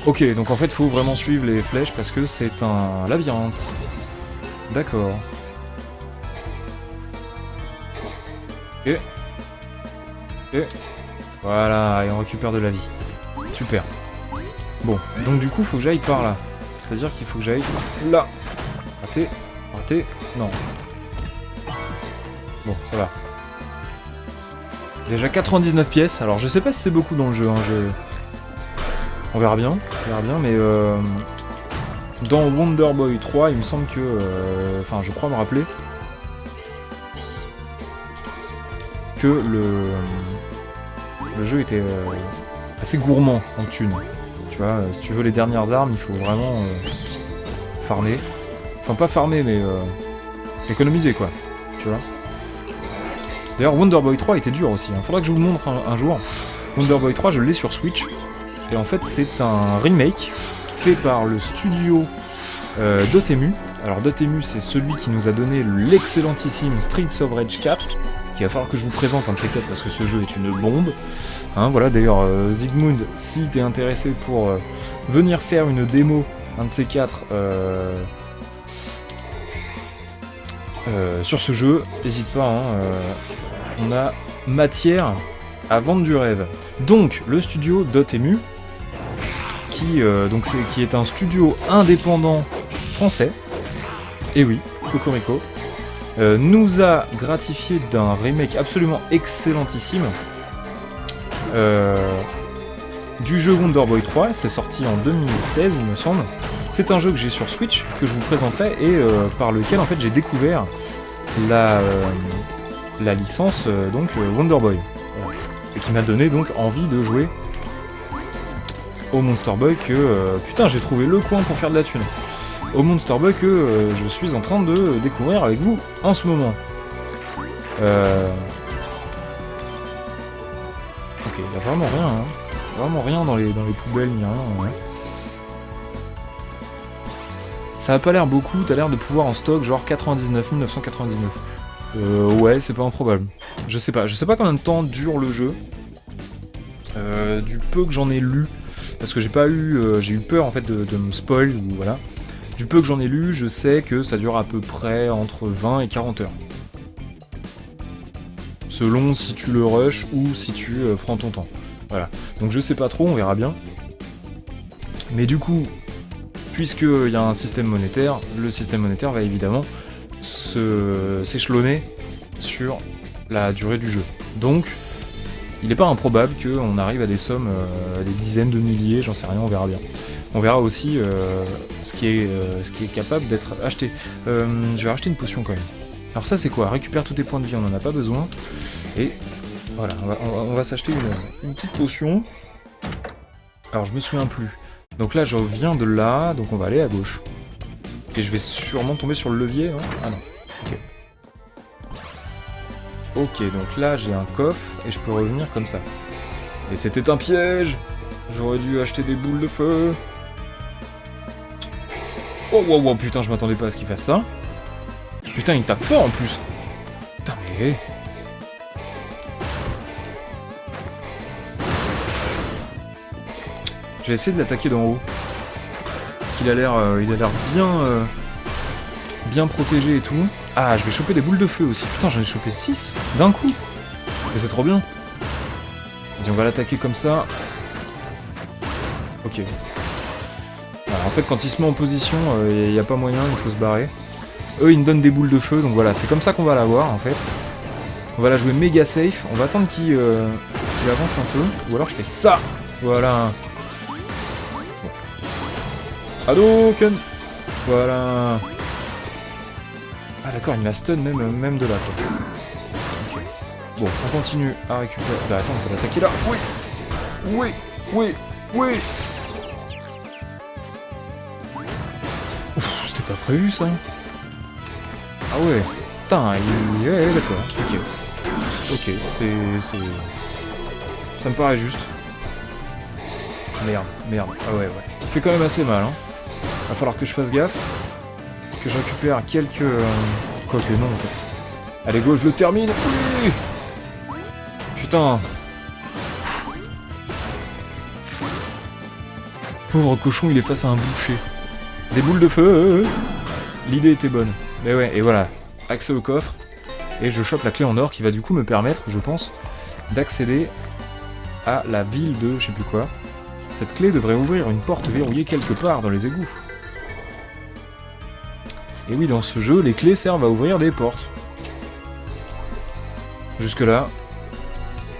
Ok, donc en fait, faut vraiment suivre les flèches parce que c'est un labyrinthe. D'accord. Ok. Ok. Voilà, et on récupère de la vie. Super. Bon, donc du coup, faut que j'aille par là. C'est-à-dire qu'il faut que j'aille là. Raté. Raté. Non. Bon, ça va. Déjà 99 pièces. Alors, je sais pas si c'est beaucoup dans le jeu. Hein, on verra bien. On verra bien, mais... Dans Wonder Boy 3, il me semble que... Enfin, je crois me rappeler... que le jeu était assez gourmand en thunes. Tu vois, si tu veux les dernières armes, il faut vraiment farmer. Enfin, pas farmer, mais économiser, quoi. Tu vois. D'ailleurs, Wonder Boy 3 était dur aussi. Hein. Faudra que je vous le montre un jour. Wonder Boy 3, je l'ai sur Switch. Et en fait, c'est un remake fait par le studio Dotemu. Alors, Dotemu, c'est celui qui nous a donné l'excellentissime Streets of Rage 4. Il va falloir que je vous présente un de ces quatre parce que ce jeu est une bombe. Hein, voilà, d'ailleurs, Zygmunt, si t'es intéressé pour venir faire une démo, un de ces quatre, sur ce jeu, n'hésite pas, hein, on a matière à vendre du rêve. Donc, le studio Dotemu, qui est un studio indépendant français, et oui, Cocorico, nous a gratifié d'un remake absolument excellentissime du jeu Wonder Boy 3, c'est sorti en 2016 il me semble. C'est un jeu que j'ai sur Switch, que je vous présenterai, et par lequel en fait j'ai découvert la licence Wonder Boy. Voilà. Et qui m'a donné donc envie de jouer au Monster Boy que... putain, j'ai trouvé le coin pour faire de la thune. Au Monster Boy que je suis en train de découvrir avec vous en ce moment. Ok, il n'y a vraiment rien, hein. Vraiment rien dans les poubelles, ni rien. Ouais. Ça a pas l'air beaucoup, t'as l'air de pouvoir en stock genre 99 999. Ouais, c'est pas improbable. Je sais pas combien de temps dure le jeu. Du peu que j'en ai lu, parce que j'ai eu peur en fait de me spoil, ou voilà. Du peu que j'en ai lu, je sais que ça dure à peu près entre 20 et 40 heures. Selon si tu le rushes ou si tu prends ton temps. Voilà. Donc je sais pas trop, on verra bien. Mais du coup, puisqu'il y a un système monétaire, le système monétaire va évidemment s'échelonner sur la durée du jeu. Donc, il n'est pas improbable qu'on arrive à des sommes, des dizaines de milliers, j'en sais rien, on verra bien. On verra aussi ce qui est capable d'être acheté. Je vais racheter une potion quand même. Alors ça c'est quoi? Récupère tous tes points de vie, on n'en a pas besoin. Et voilà, on va s'acheter une petite potion. Alors je me souviens plus. Donc là je viens de là, donc on va aller à gauche. Et je vais sûrement tomber sur le levier, non? Ah non. Ok. Ok, donc là j'ai un coffre et je peux revenir comme ça. Et c'était un piège! J'aurais dû acheter des boules de feu. Oh wow, wow, putain, je m'attendais pas à ce qu'il fasse ça. Putain, il tape fort en plus. Putain, mais... Je vais essayer de l'attaquer d'en haut. Parce qu'il a l'air bien protégé et tout. Ah, je vais choper des boules de feu aussi. Putain, j'en ai chopé 6 d'un coup. Mais c'est trop bien. Vas-y, on va l'attaquer comme ça. Ok. Alors, en fait, quand il se met en position, il n'y a pas moyen, il faut se barrer. Eux, ils me donnent des boules de feu, donc voilà, c'est comme ça qu'on va l'avoir, en fait. On va la jouer méga safe. On va attendre qu'il avance un peu. Ou alors je fais ça. Voilà. Bon. Hadouken. Voilà. Ah d'accord, il m'a stun même de là, quoi. Ok. Bon, on continue à récupérer... Bah attends, on peut l'attaquer là. Oui. Oui. Oui. Oui. Ouf, c'était pas prévu, ça. Ah ouais. Putain, ouais, d'accord. Ok. Ok, c'est... Ça me paraît juste. Merde. Ah ouais. Il fait quand même assez mal, hein. Va falloir que je fasse gaffe. Que je récupère quelques... Quoique non, en fait. Allez, go, je le termine. Oui. Putain. Pauvre cochon, il est face à un boucher. Des boules de feu. L'idée était bonne. Mais ouais, et voilà. Accès au coffre. Et je chope la clé en or qui va du coup me permettre, je pense, d'accéder à la ville de je sais plus quoi. Cette clé devrait ouvrir une porte verrouillée quelque part dans les égouts. Et oui, dans ce jeu, les clés servent à ouvrir des portes. Jusque-là,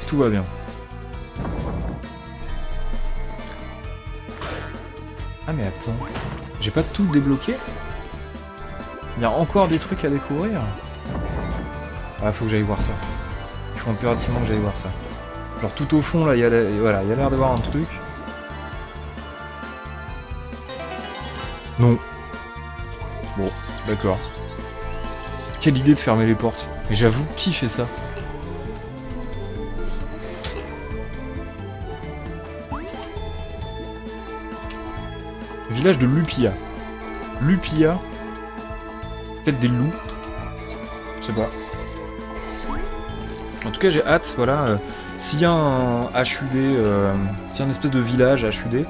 tout va bien. Ah mais attends, j'ai pas tout débloqué? Il y a encore des trucs à découvrir? Ah, faut que j'aille voir ça. Il faut impérativement que j'aille voir ça. Genre tout au fond, là, il y a l'air d'avoir un truc. Non. Bon, d'accord. Quelle idée de fermer les portes. Mais j'avoue, qui fait ça? Village de Lupia. Lupia. Peut-être des loups. Je sais pas. En tout cas, j'ai hâte, voilà. S'il y a un HUD, s'il y a une espèce de village HUD,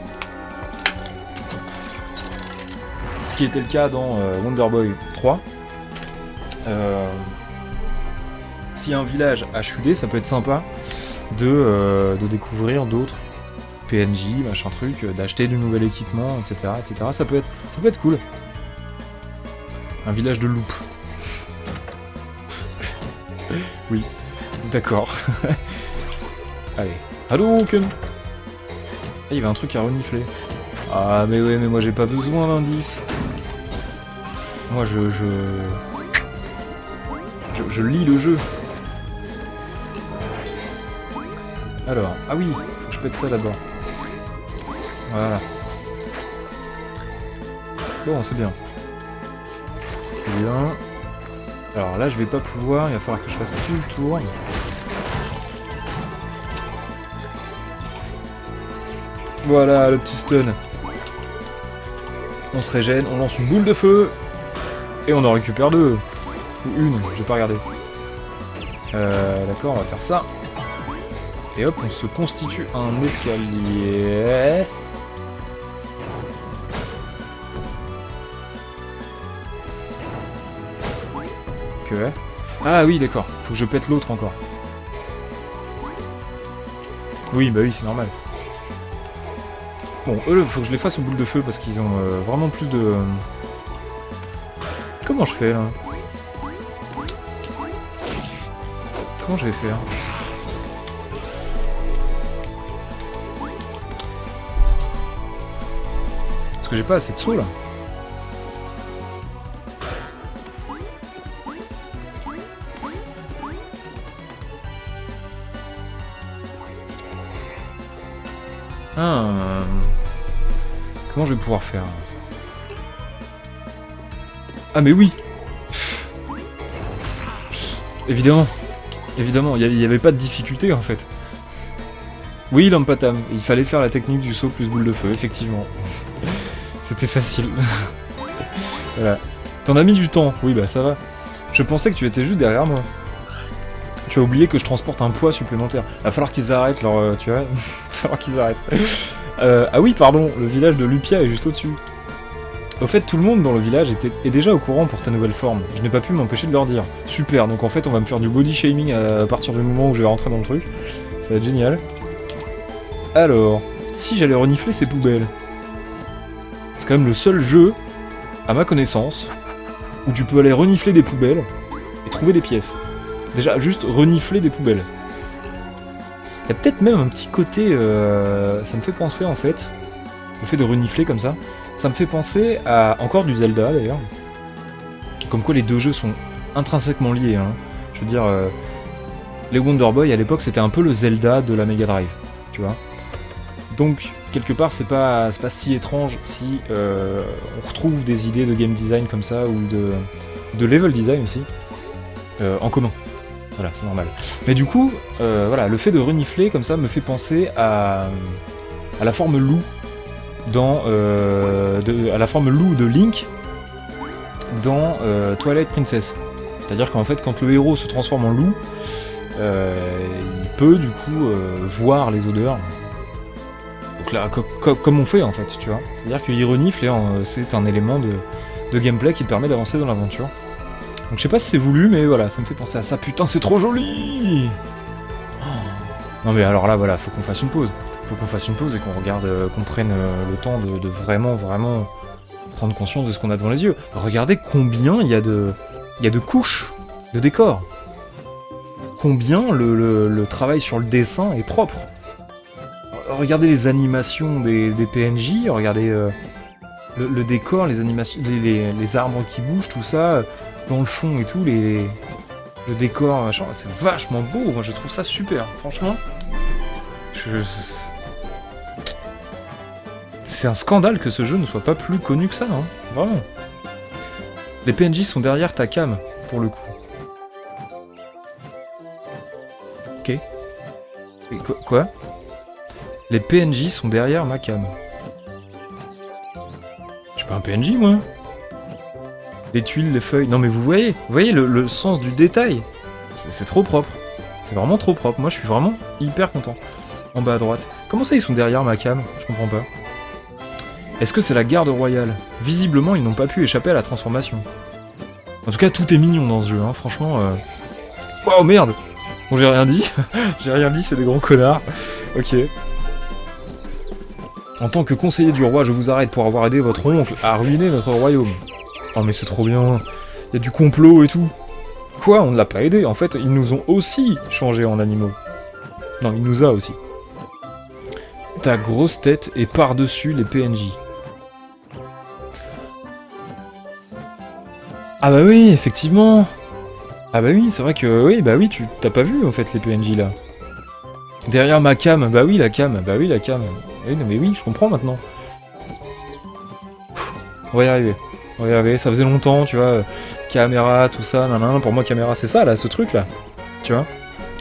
ce qui était le cas dans Wonder Boy 3, s'il y a un village HUD, ça peut être sympa de découvrir d'autres PNJ, machin truc, d'acheter du nouvel équipement, etc., etc. Ça peut être cool. Un village de loups. Oui, d'accord. Allez. Hadouken! Ah, il y avait un truc à renifler. Ah, mais ouais, mais moi j'ai pas besoin d'indices. Moi je lis le jeu. Alors, ah oui, faut que je pète ça d'abord. Voilà. Bon, c'est bien. C'est bien. Alors là, je vais pas pouvoir, il va falloir que je fasse tout le tour. Voilà, le petit stun. On se régène, on lance une boule de feu. Et on en récupère deux. Ou une, j'ai pas regardé. D'accord, on va faire ça. Et hop, on se constitue un escalier. Que... Ah oui, d'accord. Faut que je pète l'autre encore. Oui, bah oui, c'est normal. Bon, eux, faut que je les fasse aux boules de feu parce qu'ils ont vraiment plus de... Comment je fais, là? Comment je vais faire? Parce que j'ai pas assez de sauts, là. Ah... Comment je vais pouvoir faire? Ah mais oui! Évidemment. Évidemment, il n'y avait pas de difficulté en fait. Oui, Lampatam, il fallait faire la technique du saut plus boule de feu, effectivement. C'était facile. Voilà. T'en as mis du temps, oui bah ça va. Je pensais que tu étais juste derrière moi. Tu as oublié que je transporte un poids supplémentaire. Va falloir qu'ils arrêtent leur... tu vois. Va falloir qu'ils arrêtent. Ah oui, pardon, le village de Lupia est juste au-dessus. Au fait, tout le monde dans le village est déjà au courant pour ta nouvelle forme. Je n'ai pas pu m'empêcher de leur dire. Super, donc en fait, on va me faire du body shaming à partir du moment où je vais rentrer dans le truc. Ça va être génial. Alors, si j'allais renifler ces poubelles. C'est quand même le seul jeu, à ma connaissance, où tu peux aller renifler des poubelles et trouver des pièces. Déjà, juste renifler des poubelles. Il y a peut-être même un petit côté... ça me fait penser, en fait, le fait de renifler comme ça, ça me fait penser à encore du Zelda, d'ailleurs. Comme quoi les deux jeux sont intrinsèquement liés, hein. Je veux dire, les Wonder Boy, à l'époque, c'était un peu le Zelda de la Mega Drive, tu vois. Donc, quelque part, c'est pas si étrange si on retrouve des idées de game design comme ça, ou de level design aussi, en commun. Voilà, c'est normal. Mais du coup, voilà, le fait de renifler comme ça me fait penser à la forme loup dans à la forme loup de Link dans Twilight Princess. C'est-à-dire qu'en fait, quand le héros se transforme en loup, il peut du coup voir les odeurs. Donc là, comme on fait en fait, tu vois. C'est-à-dire que Ironifle, c'est un élément de gameplay qui te permet d'avancer dans l'aventure. Donc je sais pas si c'est voulu, mais voilà, ça me fait penser à ça. Putain, c'est trop joli. Non mais alors là, voilà, faut qu'on fasse une pause. Faut qu'on fasse une pause et qu'on regarde, qu'on prenne le temps de vraiment prendre conscience de ce qu'on a devant les yeux. Regardez combien il y a de couches de décors. Combien le travail sur le dessin est propre. Regardez les animations des PNJ, regardez le décor, les animations, les arbres qui bougent, tout ça, dans le fond et tout, le décor, machin, c'est vachement beau, moi je trouve ça super, franchement. C'est un scandale que ce jeu ne soit pas plus connu que ça, hein, vraiment. Les PNJ sont derrière ta cam, pour le coup. Ok. Et quoi? Les PNJ sont derrière ma cam. Je suis pas un PNJ, moi. Les tuiles, les feuilles... Non mais vous voyez le sens du détail. C'est trop propre. C'est vraiment trop propre. Moi, je suis vraiment hyper content. En bas à droite. Comment ça, ils sont derrière ma cam? Je comprends pas. Est-ce que c'est la garde royale? Visiblement, ils n'ont pas pu échapper à la transformation. En tout cas, tout est mignon dans ce jeu, hein. Franchement... Oh merde! Bon, j'ai rien dit. J'ai rien dit, c'est des gros connards. Ok. En tant que conseiller du roi, je vous arrête pour avoir aidé votre oncle à ruiner notre royaume. Oh mais c'est trop bien. Il y a du complot et tout. Quoi? On ne l'a pas aidé. En fait, ils nous ont aussi changé en animaux. Non, il nous a aussi. Ta grosse tête est par-dessus les PNJ. Ah bah oui, effectivement. Ah bah oui, c'est vrai que... Oui, bah oui, tu t'as pas vu, en fait, les PNJ, là. Derrière ma cam. Bah oui, la cam. Bah oui, la cam. Oui, non, mais oui, je comprends, maintenant. On va y arriver. On va y arriver. Ça faisait longtemps, tu vois. Caméra, tout ça, nanana. Pour moi, caméra, c'est ça, là, ce truc-là. Tu vois.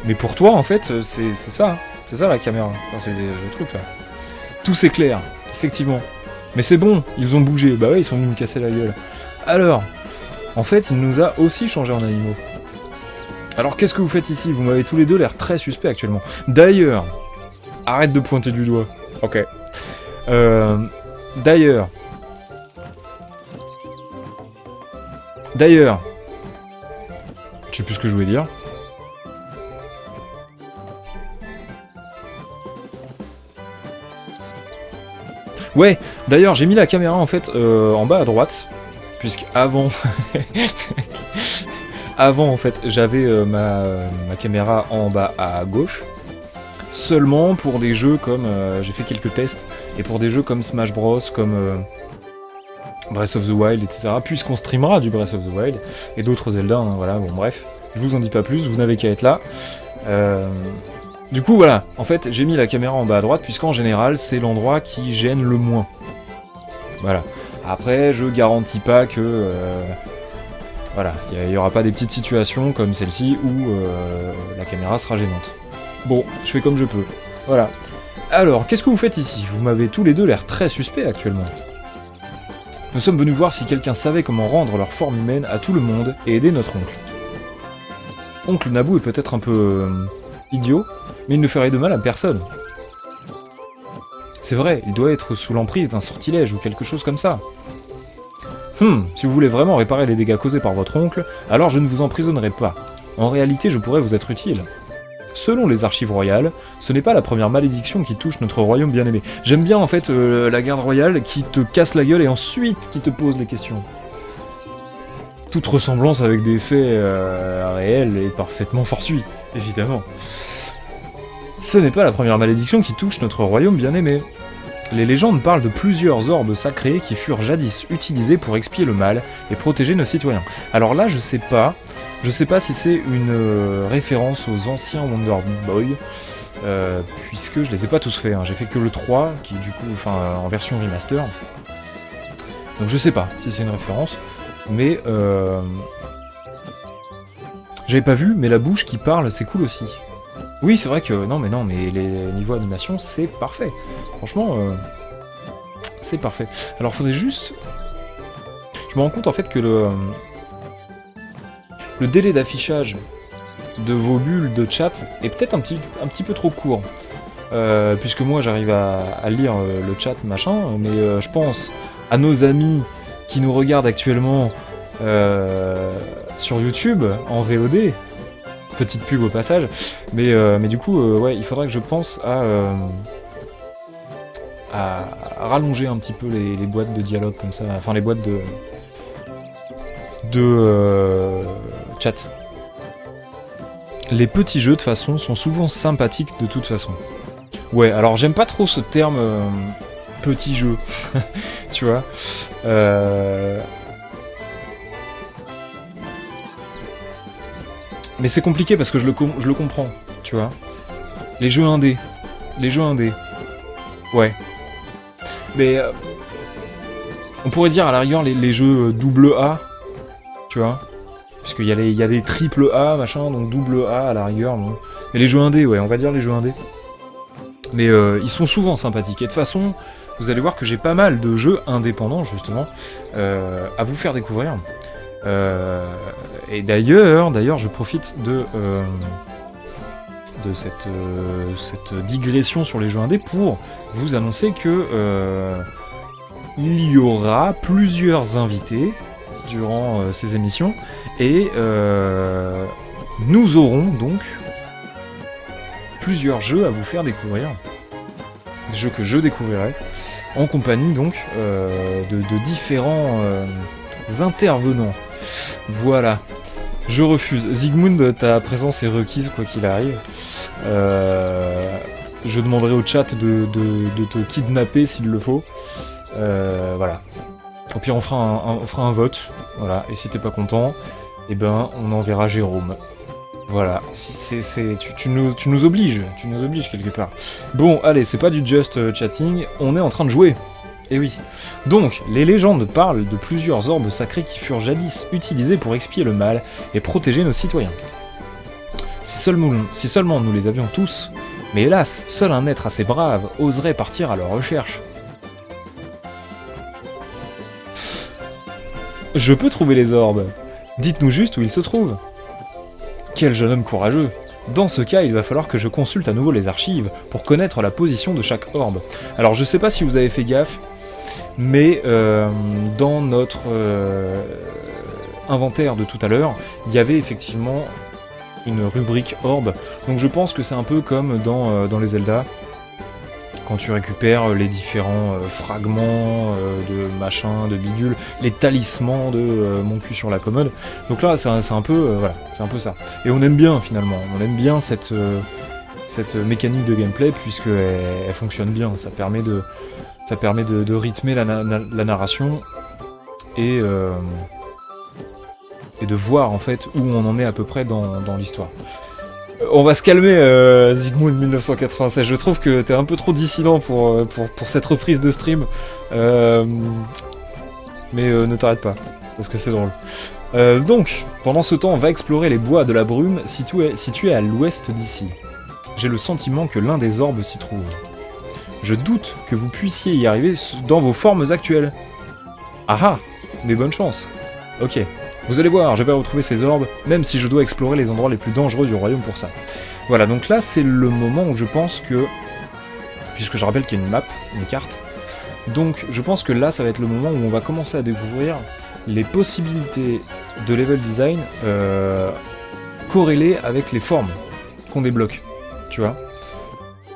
Mais pour toi, en fait, c'est ça. C'est ça, la caméra. Enfin, c'est le truc, là. Tout s'éclaire, effectivement. Mais c'est bon, ils ont bougé. Bah ouais, ils sont venus me casser la gueule. Alors... En fait, il nous a aussi changé en animaux. Alors, qu'est-ce que vous faites ici? Vous m'avez tous les deux l'air très suspect actuellement. D'ailleurs... Arrête de pointer du doigt. Ok. D'ailleurs... Je sais plus ce que je voulais dire. Ouais, d'ailleurs, j'ai mis la caméra, en fait, en bas à droite. Puisque avant, en fait, j'avais ma caméra en bas à gauche, seulement pour des jeux comme, j'ai fait quelques tests, et pour des jeux comme Smash Bros, comme Breath of the Wild, etc., puisqu'on streamera du Breath of the Wild, et d'autres Zelda, hein, voilà, bon bref, je vous en dis pas plus, vous n'avez qu'à être là. Du coup, voilà, en fait, j'ai mis la caméra en bas à droite, puisqu'en général, c'est l'endroit qui gêne le moins. Voilà. Après, je garantis pas que... voilà, il n'y aura pas des petites situations comme celle-ci où la caméra sera gênante. Bon, je fais comme je peux. Voilà. Alors, qu'est-ce que vous faites ici? Vous m'avez tous les deux l'air très suspects actuellement. Nous sommes venus voir si quelqu'un savait comment rendre leur forme humaine à tout le monde et aider notre oncle. Oncle Naboo est peut-être un peu... idiot, mais il ne ferait de mal à personne. C'est vrai, il doit être sous l'emprise d'un sortilège ou quelque chose comme ça. Si vous voulez vraiment réparer les dégâts causés par votre oncle, alors je ne vous emprisonnerai pas. En réalité, je pourrais vous être utile. Selon les archives royales, ce n'est pas la première malédiction qui touche notre royaume bien-aimé. J'aime bien en fait la garde royale qui te casse la gueule et ensuite qui te pose les questions. Toute ressemblance avec des faits réels est parfaitement fortuite, évidemment. Ce n'est pas la première malédiction qui touche notre royaume bien-aimé. Les légendes parlent de plusieurs orbes sacrés qui furent jadis utilisés pour expier le mal et protéger nos citoyens. Alors là, je sais pas si c'est une référence aux anciens Wonder Boy, puisque je les ai pas tous faits, hein. J'ai fait que le 3, qui du coup, enfin, en version remaster. Donc je sais pas si c'est une référence, mais j'avais pas vu, mais la bouche qui parle, c'est cool aussi. Oui, c'est vrai que... Non, mais les niveaux animation, c'est parfait. Franchement, c'est parfait. Alors, faudrait juste... Je me rends compte, en fait, que le délai d'affichage de vos bulles de chat est peut-être un petit peu trop court. puisque moi j'arrive à lire le chat, machin, mais je pense à nos amis qui nous regardent actuellement sur YouTube, en VOD, petite pub au passage, mais du coup, ouais, il faudrait que je pense à rallonger un petit peu les boîtes de dialogue comme ça, enfin les boîtes de chat. Les petits jeux de façon sont souvent sympathiques de toute façon. Ouais, alors j'aime pas trop ce terme petit jeu, tu vois. Mais c'est compliqué parce que je le comprends, tu vois. Les jeux indés. Ouais. Mais on pourrait dire à la rigueur les jeux double A, tu vois. Puisqu'il y a des triple A, machin, donc double A à la rigueur. Bon. Mais les jeux indés, ouais, on va dire les jeux indés. Mais ils sont souvent sympathiques. Et de toute façon, vous allez voir que j'ai pas mal de jeux indépendants, justement, à vous faire découvrir. Et d'ailleurs, je profite de cette digression sur les jeux indés pour vous annoncer que il y aura plusieurs invités durant ces émissions et nous aurons donc plusieurs jeux à vous faire découvrir, des jeux que je découvrirai en compagnie donc de différents intervenants. Voilà. Je refuse. Zygmunt, ta présence est requise quoi qu'il arrive. Je demanderai au chat de te kidnapper s'il le faut. Voilà. Au pire, on fera un vote. Voilà. Et si t'es pas content, eh ben, on enverra Jérôme. Voilà. Tu nous obliges. Tu nous obliges quelque part. Bon, allez, c'est pas du just chatting. On est en train de jouer. Et oui. Donc, les légendes parlent de plusieurs orbes sacrés qui furent jadis utilisés pour expier le mal et protéger nos citoyens. Si seulement nous les avions tous, mais hélas, seul un être assez brave oserait partir à leur recherche. Je peux trouver les orbes. Dites-nous juste où ils se trouvent. Quel jeune homme courageux. Dans ce cas, il va falloir que je consulte à nouveau les archives pour connaître la position de chaque orbe. Alors je sais pas si vous avez fait gaffe, mais dans notre inventaire de tout à l'heure, il y avait effectivement une rubrique orbe. Donc je pense que c'est un peu comme dans les Zelda, quand tu récupères les différents fragments de machin, de bidule, les talismans de mon cul sur la commode. Donc là, c'est un peu, voilà, c'est un peu ça. Et on aime bien finalement, on aime bien cette mécanique de gameplay puisque elle fonctionne bien. Ça permet de rythmer la narration et de voir en fait où on en est à peu près dans l'histoire. On va se calmer, Zygmunt 1996. Je trouve que t'es un peu trop dissident pour cette reprise de stream. Mais ne t'arrête pas, parce que c'est drôle. Donc, pendant ce temps, on va explorer les bois de la brume situés à l'ouest d'ici. J'ai le sentiment que l'un des orbes s'y trouve. Je doute que vous puissiez y arriver dans vos formes actuelles. Ah ah, mais bonne chance. Ok. Vous allez voir, je vais retrouver ces orbes, même si je dois explorer les endroits les plus dangereux du royaume pour ça. Voilà, donc là, c'est le moment où je pense que... Puisque je rappelle qu'il y a une map, une carte. Donc, je pense que là, ça va être le moment où on va commencer à découvrir les possibilités de level design corrélées avec les formes qu'on débloque. Tu vois ?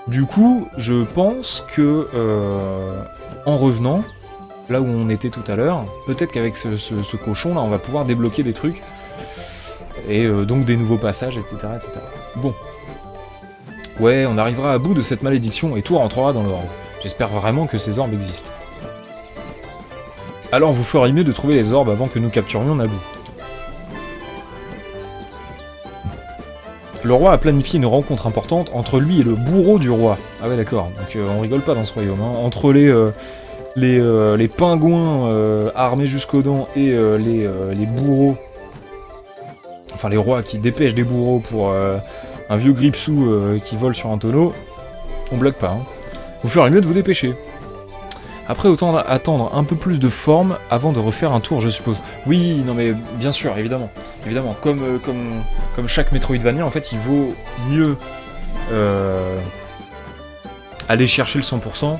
Du coup, je pense que, en revenant... là où on était tout à l'heure, peut-être qu'avec ce cochon là on va pouvoir débloquer des trucs, et donc des nouveaux passages, etc., etc. Bon. Ouais, on arrivera à bout de cette malédiction et tout rentrera dans l'ordre. J'espère vraiment que ces orbes existent. Alors vous feriez mieux de trouver les orbes avant que nous capturions Naboo. Le roi a planifié une rencontre importante entre lui et le bourreau du roi. Ah ouais d'accord, donc on rigole pas dans ce royaume, hein. Entre les pingouins armés jusqu'aux dents et les bourreaux, enfin les rois qui dépêchent des bourreaux pour un vieux gripsou qui vole sur un tonneau, on bloque pas. Hein. Vous feriez mieux de vous dépêcher. Après, autant attendre un peu plus de forme avant de refaire un tour, je suppose. Oui, non mais bien sûr, évidemment. Évidemment, comme chaque Metroidvania, en fait, il vaut mieux aller chercher le 100%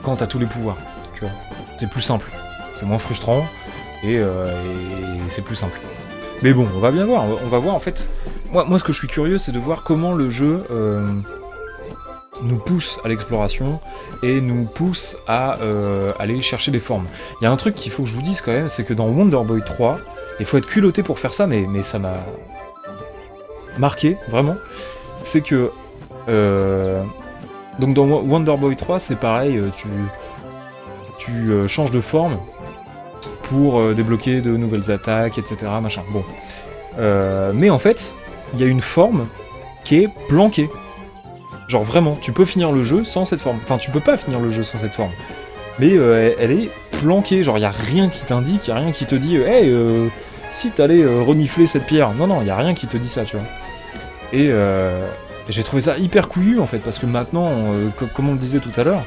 quand t'as tous les pouvoirs, tu vois. C'est plus simple, c'est moins frustrant, et c'est plus simple. Mais bon, on va bien voir, on va voir en fait... Moi ce que je suis curieux, c'est de voir comment le jeu nous pousse à l'exploration, et nous pousse à aller chercher des formes. Il y a un truc qu'il faut que je vous dise quand même, c'est que dans Wonder Boy 3, il faut être culotté pour faire ça, mais ça m'a marqué, vraiment, c'est que... donc dans Wonder Boy 3, c'est pareil, tu changes de forme pour débloquer de nouvelles attaques, etc. Machin. Bon. Mais en fait, il y a une forme qui est planquée. Genre vraiment, tu peux finir le jeu sans cette forme. Enfin, tu peux pas finir le jeu sans cette forme. Mais elle est planquée, genre il y a rien qui t'indique, il y a rien qui te dit hey, si t'allais renifler cette pierre. Non, il y a rien qui te dit ça, tu vois. Et j'ai trouvé ça hyper couillu en fait, parce que maintenant, comme on le disait tout à l'heure,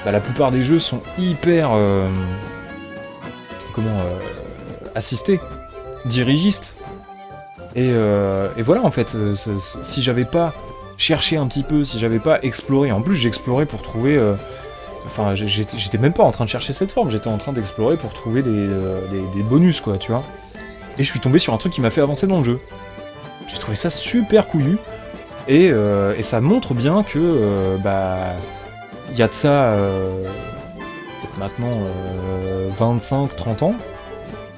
bah, la plupart des jeux sont hyper assistés, dirigistes. Et voilà en fait, si j'avais pas cherché un petit peu, si j'avais pas exploré, en plus j'explorais pour trouver... Enfin, j'étais même pas en train de chercher cette forme, j'étais en train d'explorer pour trouver des bonus, quoi, tu vois. Et je suis tombé sur un truc qui m'a fait avancer dans le jeu. J'ai trouvé ça super couillu, et ça montre bien que, il y a de ça, maintenant 25-30 ans,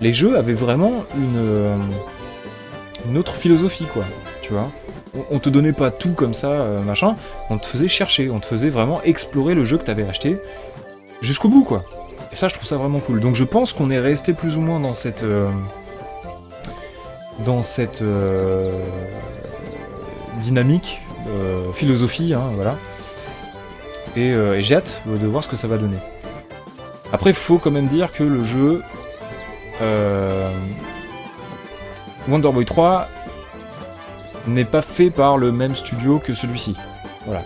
les jeux avaient vraiment une autre philosophie, quoi, tu vois. On te donnait pas tout comme ça, machin, on te faisait chercher, on te faisait vraiment explorer le jeu que t'avais acheté jusqu'au bout, quoi. Et ça, je trouve ça vraiment cool. Donc je pense qu'on est resté plus ou moins dans cette dynamique, philosophie, hein, voilà. Et j'ai hâte de voir ce que ça va donner. Après, faut quand même dire que le jeu Wonder Boy 3 n'est pas fait par le même studio que celui-ci. Voilà.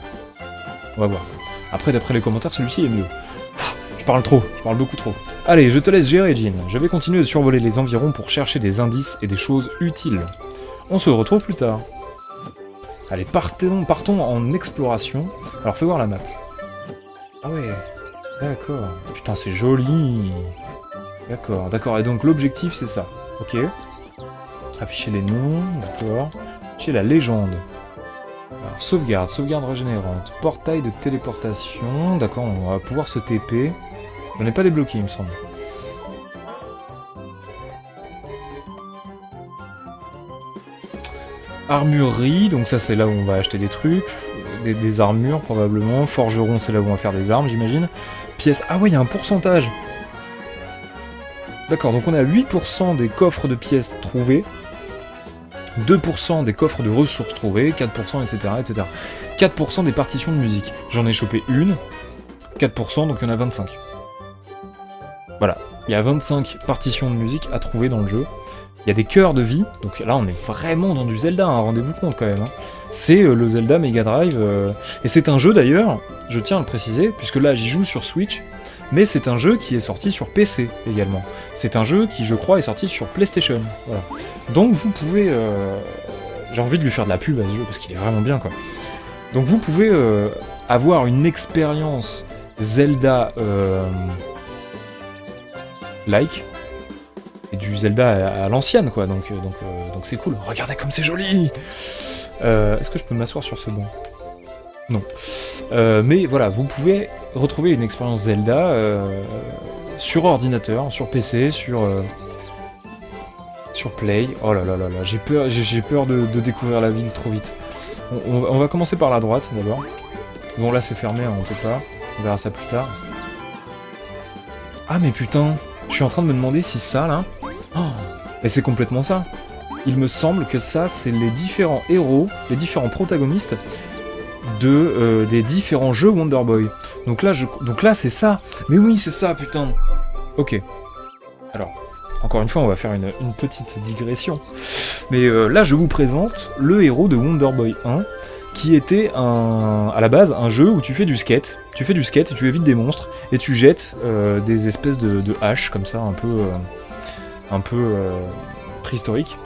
On va voir. Après, d'après les commentaires, celui-ci est mieux. Je parle beaucoup trop. Allez, je te laisse gérer, Jean. Je vais continuer de survoler les environs pour chercher des indices et des choses utiles. On se retrouve plus tard. Allez, partons en exploration. Alors, fais voir la map. Ah ouais, d'accord. Putain, c'est joli. D'accord. Et donc, l'objectif, c'est ça. Ok. Afficher les noms, d'accord. Afficher la légende. Alors, sauvegarde régénérante. Portail de téléportation. D'accord, on va pouvoir se TP. On n'est pas débloqué, il me semble. Armurerie, donc ça c'est là où on va acheter des trucs. Des armures, probablement. Forgeron, c'est là où on va faire des armes, j'imagine. Pièces. Ah ouais, il y a un pourcentage. D'accord, donc on a 8% des coffres de pièces trouvés. 2% des coffres de ressources trouvés, 4%, etc., etc. 4% des partitions de musique. J'en ai chopé une, 4%, donc il y en a 25. Voilà, il y a 25 partitions de musique à trouver dans le jeu. Il y a des cœurs de vie, donc là on est vraiment dans du Zelda, hein, rendez-vous compte quand même. Hein. C'est le Zelda Mega Drive, et c'est un jeu d'ailleurs, je tiens à le préciser, puisque là j'y joue sur Switch, mais c'est un jeu qui est sorti sur PC également. C'est un jeu qui, je crois, est sorti sur PlayStation. Voilà. Donc vous pouvez... J'ai envie de lui faire de la pub à ce jeu, parce qu'il est vraiment bien, quoi. Donc vous pouvez avoir une expérience Zelda... like, et du Zelda à l'ancienne, quoi. Donc c'est cool. Regardez comme c'est joli. Est-ce que je peux m'asseoir sur ce banc? Non. Mais voilà, vous pouvez retrouver une expérience Zelda sur ordinateur, sur PC, sur Play. Oh là là là là, j'ai peur de découvrir la ville trop vite. On va commencer par la droite d'abord. Bon là c'est fermé, hein, on peut pas. On verra ça plus tard. Ah mais putain, je suis en train de me demander si ça là... Oh, mais c'est complètement ça. Il me semble que ça c'est les différents héros, les différents protagonistes des différents jeux Wonder Boy. Donc là c'est ça. Mais oui c'est ça putain. Ok. Alors, encore une fois on va faire une petite digression. Mais là je vous présente le héros de Wonder Boy 1 qui était à la base un jeu où tu fais du skate. Tu fais du skate et tu évites des monstres et tu jettes des espèces de haches comme ça un peu préhistoriques.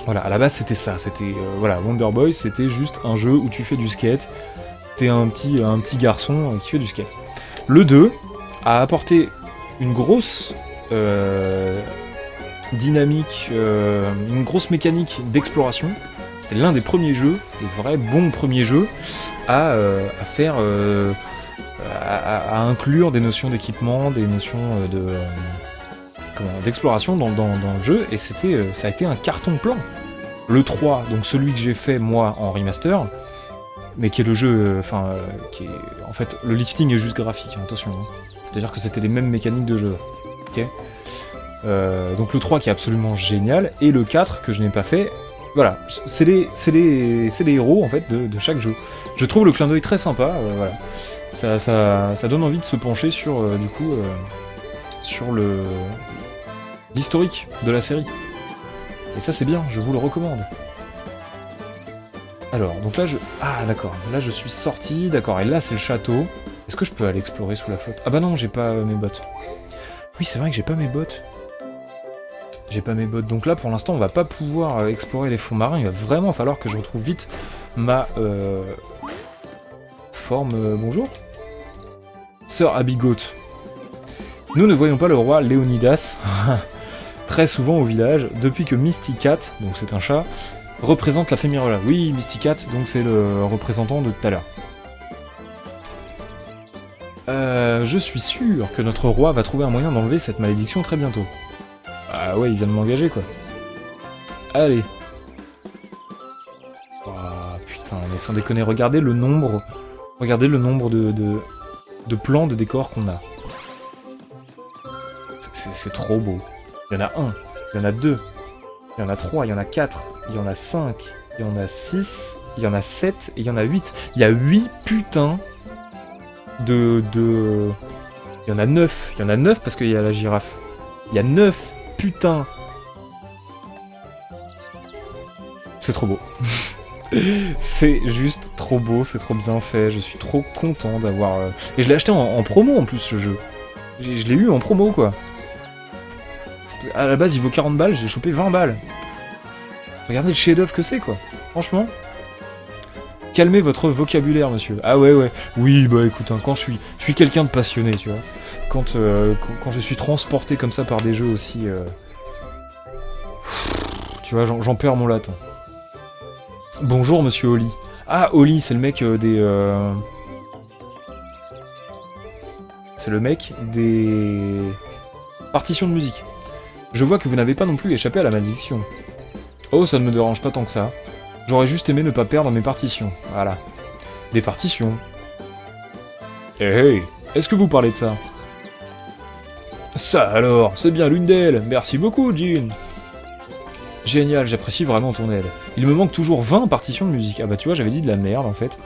Voilà, à la base c'était ça, c'était voilà, Wonder Boy c'était juste un jeu où tu fais du skate t'es un petit garçon qui fait du skate. Le 2 a apporté une grosse dynamique, une grosse mécanique d'exploration. C'était l'un des premiers jeux, des vrais bons premiers jeux, à faire, à inclure des notions d'équipement, des notions d'exploration dans le jeu, et ça a été un carton plein. Le 3, donc celui que j'ai fait moi en remaster, mais qui est le jeu, qui est, en fait, le lifting est juste graphique, hein, attention. Hein. C'est-à-dire que c'était les mêmes mécaniques de jeu. Ok. Donc le 3 qui est absolument génial, et le 4 que je n'ai pas fait. Voilà, c'est les héros en fait de chaque jeu. Je trouve le clin d'œil très sympa, voilà. Ça donne envie de se pencher sur du coup sur l'historique de la série. Et ça c'est bien, je vous le recommande. Alors, donc là ah d'accord, là je suis sorti, d'accord, et là c'est le château. Est-ce que je peux aller explorer sous la flotte? Ah bah non, j'ai pas mes bottes. Oui, c'est vrai que j'ai pas mes bottes. J'ai pas mes bottes, donc là pour l'instant on va pas pouvoir explorer les fonds marins, il va vraiment falloir que je retrouve vite ma forme... bonjour Sœur Abigoth. Nous ne voyons pas le roi Léonidas très souvent au village, depuis que Mysticat, donc c'est un chat, représente la Fémirola. Oui, Mysticat, donc c'est le représentant de tout à l'heure. Je suis sûr que notre roi va trouver un moyen d'enlever cette malédiction très bientôt. Ah ouais, il vient de m'engager, quoi. Allez. Oh, putain, mais sans déconner, regardez le nombre de plans de décors qu'on a. C'est trop beau. Il y en a 1, il y en a 2, il y en a 3, il y en a 4, il y en a 5, il y en a 6, il y en a 7, et il y en a 8. Il y a 8 putains de... Il y en a 9. Il y en a 9 parce qu'il y a la girafe. Il y a 9 putains. C'est trop beau. C'est juste trop beau, c'est trop bien fait. Je suis trop content d'avoir... Et je l'ai acheté en promo en plus, ce jeu. Je l'ai eu en promo, quoi. À la base, il vaut 40 balles, j'ai chopé 20 balles. Regardez le chef-d'œuvre que c'est, quoi. Franchement. Calmez votre vocabulaire, monsieur. Ah ouais. Oui, bah écoute, hein, quand je suis quelqu'un de passionné, tu vois. Quand je suis transporté comme ça par des jeux aussi... Tu vois, j'en perds mon latin. Bonjour, monsieur Oli. Ah, Oli, c'est le mec des... C'est le mec des... partitions de musique. Je vois que vous n'avez pas non plus échappé à la malédiction. Oh, ça ne me dérange pas tant que ça. J'aurais juste aimé ne pas perdre mes partitions. Voilà. Des partitions. Hey, est-ce que vous parlez de ça? Ça alors, c'est bien l'une d'elles. Merci beaucoup, Jean. Génial, j'apprécie vraiment ton aide. Il me manque toujours 20 partitions de musique. Ah bah tu vois, j'avais dit de la merde en fait.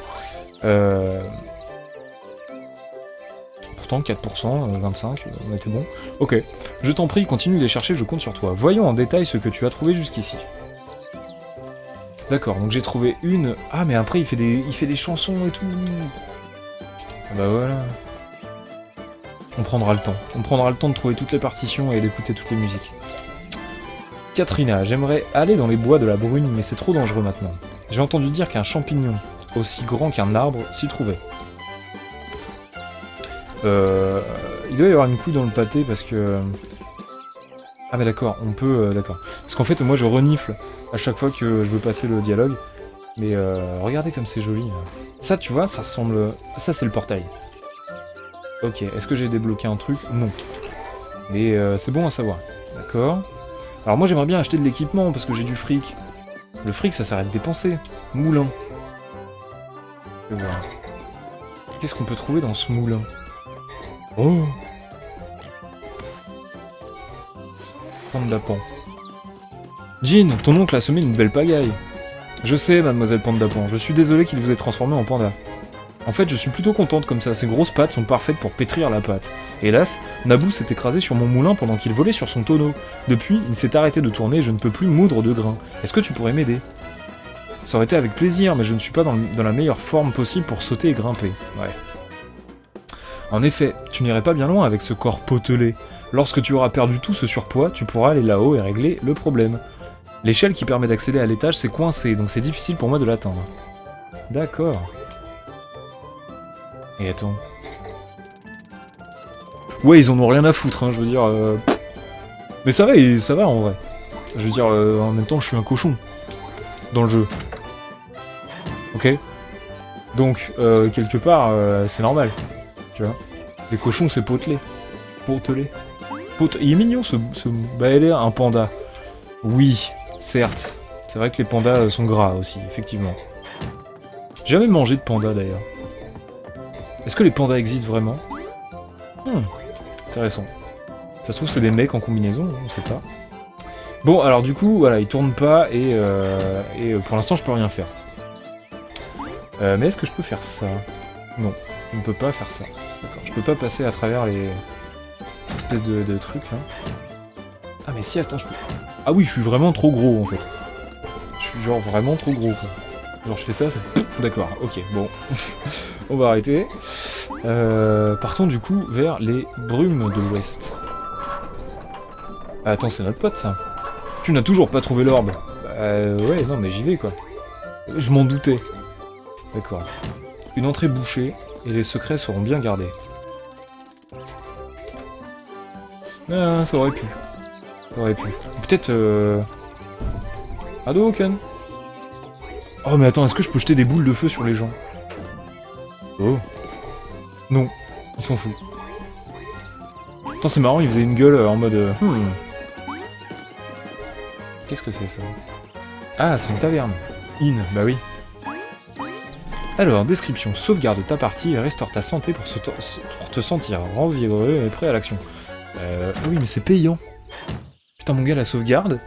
Pourtant 4%, 25, on était bon. Ok, je t'en prie, continue de les chercher, je compte sur toi. Voyons en détail ce que tu as trouvé jusqu'ici. D'accord, donc j'ai trouvé une... Ah mais après il fait des chansons et tout. Ah bah voilà. On prendra le temps. On prendra le temps de trouver toutes les partitions et d'écouter toutes les musiques. Katrina, j'aimerais aller dans les bois de la Brune, mais c'est trop dangereux maintenant. J'ai entendu dire qu'un champignon, aussi grand qu'un arbre, s'y trouvait. Il doit y avoir une couille dans le pâté parce que... Ah mais d'accord, on peut... d'accord. Parce qu'en fait, moi je renifle à chaque fois que je veux passer le dialogue. Mais regardez comme c'est joli. Là. Ça, tu vois, ça ressemble... Ça, c'est le portail. Ok, est-ce que j'ai débloqué un truc? Non. Mais c'est bon à savoir. D'accord. Alors moi j'aimerais bien acheter de l'équipement parce que j'ai du fric. Le fric ça s'arrête de dépenser. Moulin. Et voilà. Qu'est-ce qu'on peut trouver dans ce moulin? Oh, Panda Pan. Jean, ton oncle a semé une belle pagaille. Je sais, mademoiselle Panda Pan, je suis désolé qu'il vous ait transformé en panda. En fait, je suis plutôt contente comme ça, ses grosses pattes sont parfaites pour pétrir la pâte. Hélas, Naboo s'est écrasé sur mon moulin pendant qu'il volait sur son tonneau. Depuis, il s'est arrêté de tourner et je ne peux plus moudre de grains. Est-ce que tu pourrais m'aider? Ça aurait été avec plaisir, mais je ne suis pas dans la meilleure forme possible pour sauter et grimper. Ouais. En effet, tu n'irais pas bien loin avec ce corps potelé. Lorsque tu auras perdu tout ce surpoids, tu pourras aller là-haut et régler le problème. L'échelle qui permet d'accéder à l'étage s'est coincée, donc c'est difficile pour moi de l'atteindre. D'accord. Et attends. Ouais, ils en ont rien à foutre, hein, je veux dire... Mais ça va en vrai. Je veux dire, en même temps, je suis un cochon. Dans le jeu. Ok. Donc, quelque part, c'est normal. Tu vois. Les cochons, c'est potelé. Potelé. Il est mignon, ce baélé, un panda. Oui, certes. C'est vrai que les pandas sont gras aussi, effectivement. J'ai jamais mangé de panda, d'ailleurs. Est-ce que les pandas existent vraiment? Intéressant. Ça se trouve, c'est des mecs en combinaison, on sait pas. Bon, alors du coup, voilà, ils tournent pas et pour l'instant, je peux rien faire. Mais est-ce que je peux faire ça? Non, je ne peux pas faire ça. D'accord, je peux pas passer à travers les espèces de trucs, là. Ah mais si, attends, je peux... Ah oui, je suis vraiment trop gros, en fait. Je suis genre vraiment trop gros, quoi. Genre, je fais ça, c'est... D'accord, ok, bon. On va arrêter. Partons du coup vers les brumes de l'ouest. Ah, attends, c'est notre pote, ça. Tu n'as toujours pas trouvé l'orbe. Ouais, non, mais j'y vais, quoi. Je m'en doutais. D'accord. Une entrée bouchée, et les secrets seront bien gardés. Ah, ça aurait pu. Ça aurait pu. Peut-être... Hadouken. Oh, mais attends, est-ce que je peux jeter des boules de feu sur les gens? Oh. Non, ils s'en foutent. Attends, c'est marrant, il faisait une gueule en mode... Qu'est-ce que c'est, ça? Ah, c'est une taverne. Bah oui. Alors, description. Sauvegarde ta partie et restaure ta santé pour te sentir revigoreux et prêt à l'action. Ah oui, mais c'est payant. Putain, mon gars, la sauvegarde.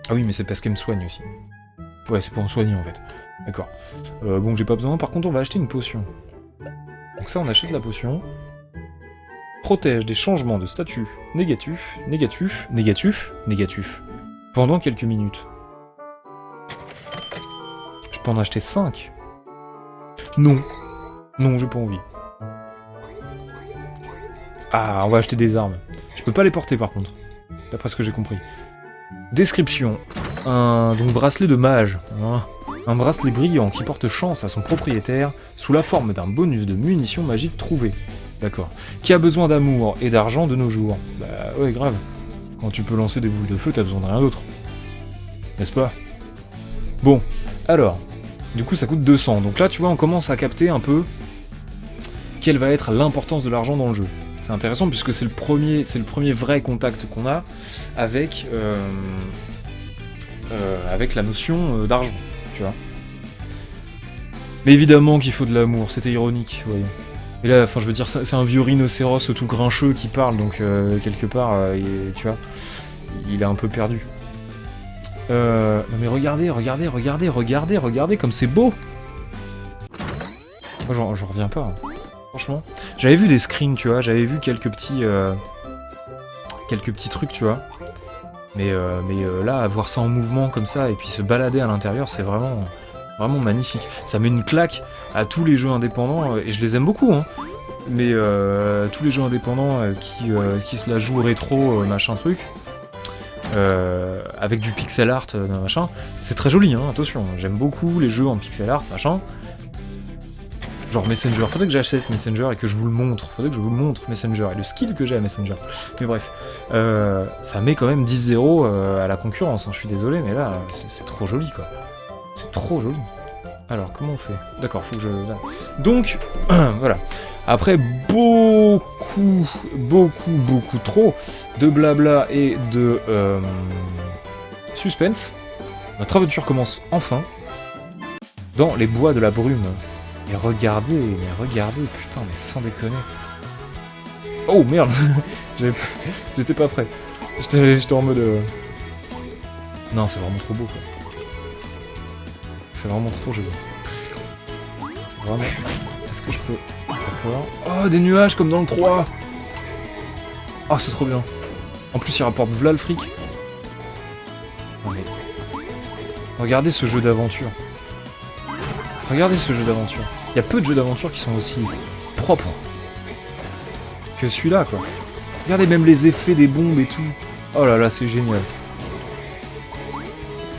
Ah oui, mais c'est parce qu'elle me soigne aussi. Ouais, c'est pour me soigner, en fait. D'accord. Bon, j'ai pas besoin. Par contre, on va acheter une potion. Donc ça, on achète la potion. Protège des changements de statut négatifs, pendant quelques minutes. Je peux en acheter 5. Non. Non, j'ai pas envie. Ah, on va acheter des armes. Je peux pas les porter, par contre. D'après ce que j'ai compris. Description. Donc bracelet de mage. Un bracelet brillant qui porte chance à son propriétaire sous la forme d'un bonus de munitions magiques trouvées. D'accord. Qui a besoin d'amour et d'argent de nos jours. Bah ouais, grave. Quand tu peux lancer des boules de feu, t'as besoin de rien d'autre. N'est-ce pas? Bon, alors. Du coup, ça coûte 200. Donc là, tu vois, on commence à capter un peu quelle va être l'importance de l'argent dans le jeu. C'est intéressant puisque c'est le premier vrai contact qu'on a avec, avec la notion d'argent, tu vois. Mais évidemment qu'il faut de l'amour, c'était ironique, voyons. Et là, enfin, je veux dire, c'est un vieux rhinocéros tout grincheux qui parle, donc quelque part, tu vois, il est un peu perdu. Non mais regardez comme c'est beau. Moi, j'en reviens pas, hein. Franchement. J'avais vu des screens, tu vois, j'avais vu quelques petits trucs, tu vois. Mais là, voir ça en mouvement comme ça, et puis se balader à l'intérieur, c'est vraiment magnifique. Ça met une claque à tous les jeux indépendants, et je les aime beaucoup, hein. Mais tous les jeux indépendants qui se la jouent rétro, machin truc, avec du pixel art, machin, c'est très joli, hein, attention. J'aime beaucoup les jeux en pixel art, machin. Genre Messenger, faudrait que j'achète Messenger et que je vous le montre. Faudrait que je vous montre Messenger et le skill que j'ai à Messenger. Mais bref, ça met quand même 10-0 à la concurrence, hein. Je suis désolé, mais là, c'est trop joli, quoi. C'est trop joli. Alors, comment on fait? D'accord, faut que je... Là. Donc, voilà. Après beaucoup trop de blabla et de suspense, notre aventure commence enfin dans les bois de la brume. Mais regardez, putain, mais sans déconner. Oh merde. J'étais pas prêt. J'étais en mode... Non, c'est vraiment trop beau, quoi. C'est vraiment trop joli. C'est vraiment... Est-ce que je peux... D'accord. Oh, des nuages comme dans le 3. Oh, c'est trop bien. En plus, il rapporte v'là le fric. Non, mais... Regardez ce jeu d'aventure. Regardez ce jeu d'aventure. Il y a peu de jeux d'aventure qui sont aussi propres que celui-là, quoi. Regardez même les effets des bombes et tout. Oh là là, c'est génial.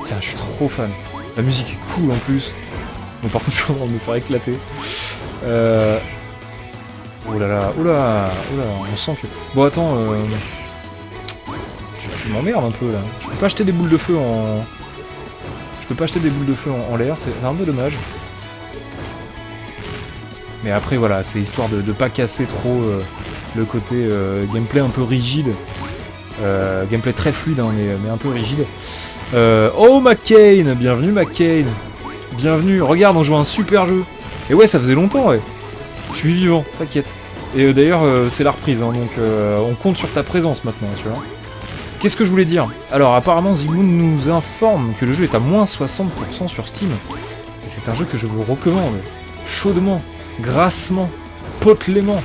Tiens, je suis trop fan. La musique est cool en plus. Bon, par contre, je suis en train de me faire éclater. Oh là là, oh là, oh là, on sent que... Bon attends, tu m'emmerdes un peu là. Je peux pas acheter des boules de feu en... Je peux pas acheter des boules de feu en l'air, c'est un peu dommage. Mais après voilà, c'est histoire de pas casser trop le côté gameplay un peu rigide. Gameplay très fluide hein, mais un peu rigide. Oh McCain, bienvenue McCain. Bienvenue, regarde on joue à un super jeu. Et ouais ça faisait longtemps ouais. Je suis vivant, t'inquiète. Et d'ailleurs c'est la reprise hein, donc on compte sur ta présence maintenant tu vois. Qu'est-ce que je voulais dire? Alors apparemment Zimoun nous informe que le jeu est à moins 60% sur Steam. Et c'est un jeu que je vous recommande. Chaudement, grassement, potelément.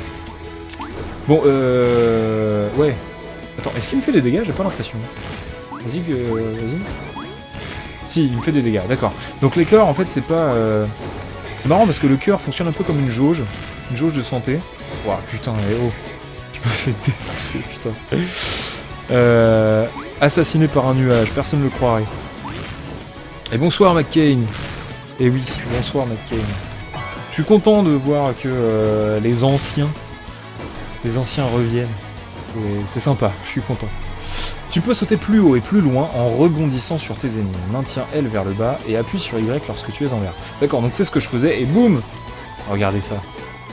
Bon ouais. Attends, est-ce qu'il me fait des dégâts? J'ai pas l'impression. Vas-y, vas-y. Si, il me fait des dégâts, d'accord. Donc les cœurs, en fait, c'est pas... C'est marrant parce que le cœur fonctionne un peu comme une jauge de santé. Ouah, putain, mais oh. Je me fais défoncer, putain. Assassiné par un nuage, personne ne le croirait. Et bonsoir, McCain. Et oui, bonsoir, McCain. Je suis content de voir que les anciens reviennent. C'est sympa, je suis content. Tu peux sauter plus haut et plus loin en rebondissant sur tes ennemis. Maintiens L vers le bas et appuie sur Y lorsque tu es en l'air. D'accord, donc c'est ce que je faisais et boum! Regardez ça.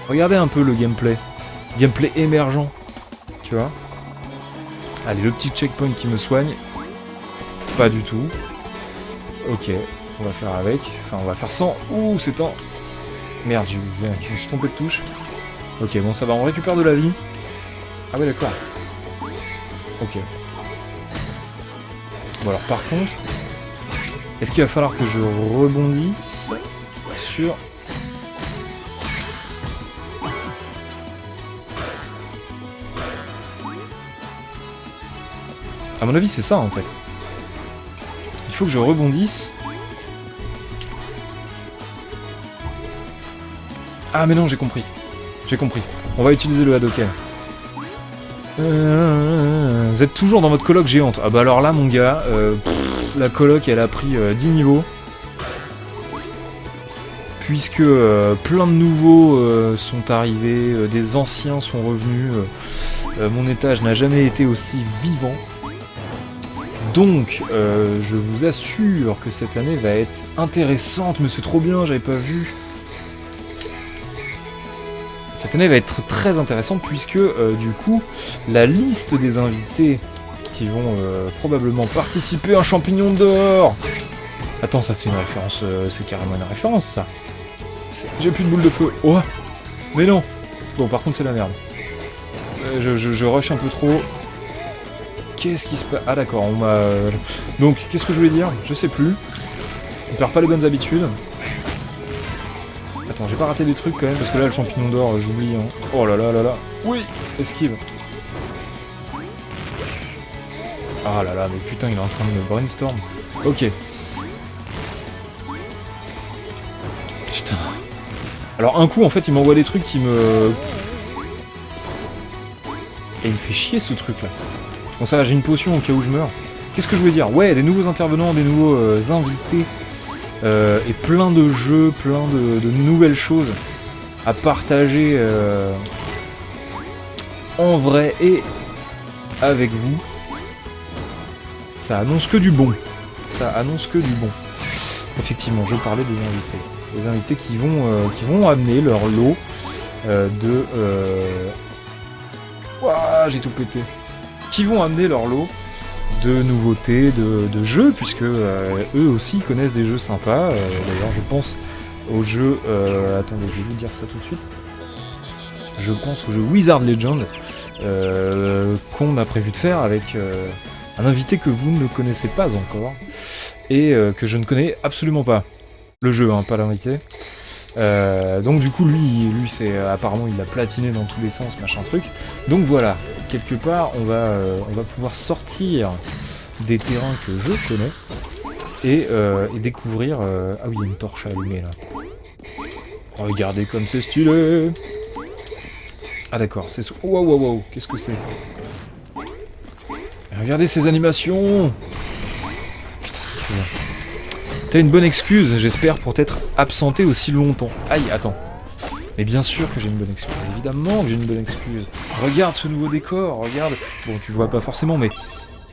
Regardez un peu le gameplay. Gameplay émergent. Tu vois? Allez, le petit checkpoint qui me soigne. Pas du tout. Ok, on va faire avec. Enfin, on va faire sans. Ouh, c'est temps. Merde, je me suis trompé de touche. Ok, bon, ça va, on récupère de la vie. Ah ouais, d'accord. Ok. Bon alors par contre, est-ce qu'il va falloir que je rebondisse sur... À mon avis c'est ça en fait. Il faut que je rebondisse. Ah mais non j'ai compris. J'ai compris. On va utiliser le Hadoken. Vous êtes toujours dans votre coloc géante. Ah bah alors là mon gars, la coloc elle a pris 10 niveaux. Puisque plein de nouveaux sont arrivés, des anciens sont revenus. Mon étage n'a jamais été aussi vivant. Donc je vous assure que cette année va être intéressante, mais c'est trop bien, j'avais pas vu. Cette année va être très intéressante puisque du coup la liste des invités qui vont probablement participer à un champignon dehors. Attends, ça c'est une référence, c'est carrément une référence ça. J'ai plus de boule de feu. Oh, mais non. Bon par contre c'est la merde. Je rush un peu trop. Qu'est-ce qui se passe? Ah d'accord, on m'a... Donc qu'est-ce que je voulais dire? Je sais plus. On perd pas les bonnes habitudes. Attends, j'ai pas raté des trucs quand même, parce que là, le champignon d'or, j'oublie. Hein. Oh là là là là. Oui, esquive. Ah là là, mais putain, il est en train de me brainstorm. Ok. Putain. Alors, un coup, en fait, il m'envoie des trucs qui me... Et il me fait chier, ce truc-là. Bon, ça va, j'ai une potion au cas où je meurs. Qu'est-ce que je voulais dire? Ouais, des nouveaux intervenants, des nouveaux invités. Et plein de jeux, plein de nouvelles choses à partager en vrai et avec vous. Ça annonce que du bon. Ça annonce que du bon. Effectivement, je parlais des invités. Des invités qui vont amener leur lot de... Ouah, j'ai tout pété. Qui vont amener leur lot de nouveautés, de jeux, puisque eux aussi connaissent des jeux sympas. D'ailleurs, je pense au jeu... attendez, je vais vous dire ça tout de suite. Je pense au jeu Wizard Legend, qu'on a prévu de faire avec un invité que vous ne connaissez pas encore, et que je ne connais absolument pas. Le jeu, hein, pas l'invité. Donc du coup, lui c'est apparemment il l'a platiné dans tous les sens, machin truc. Donc voilà, quelque part, on va pouvoir sortir des terrains que je connais et découvrir... Ah oui, il y a une torche à allumer là. Regardez comme c'est stylé. Ah d'accord, c'est... Wow, wow, wow, qu'est-ce que c'est? Regardez ces animations. Putain, c'est trop bien. T'as une bonne excuse, j'espère, pour t'être absenté aussi longtemps. Aïe, attends. Mais bien sûr que j'ai une bonne excuse, évidemment que j'ai une bonne excuse. Regarde ce nouveau décor, regarde... Bon, tu vois pas forcément, mais...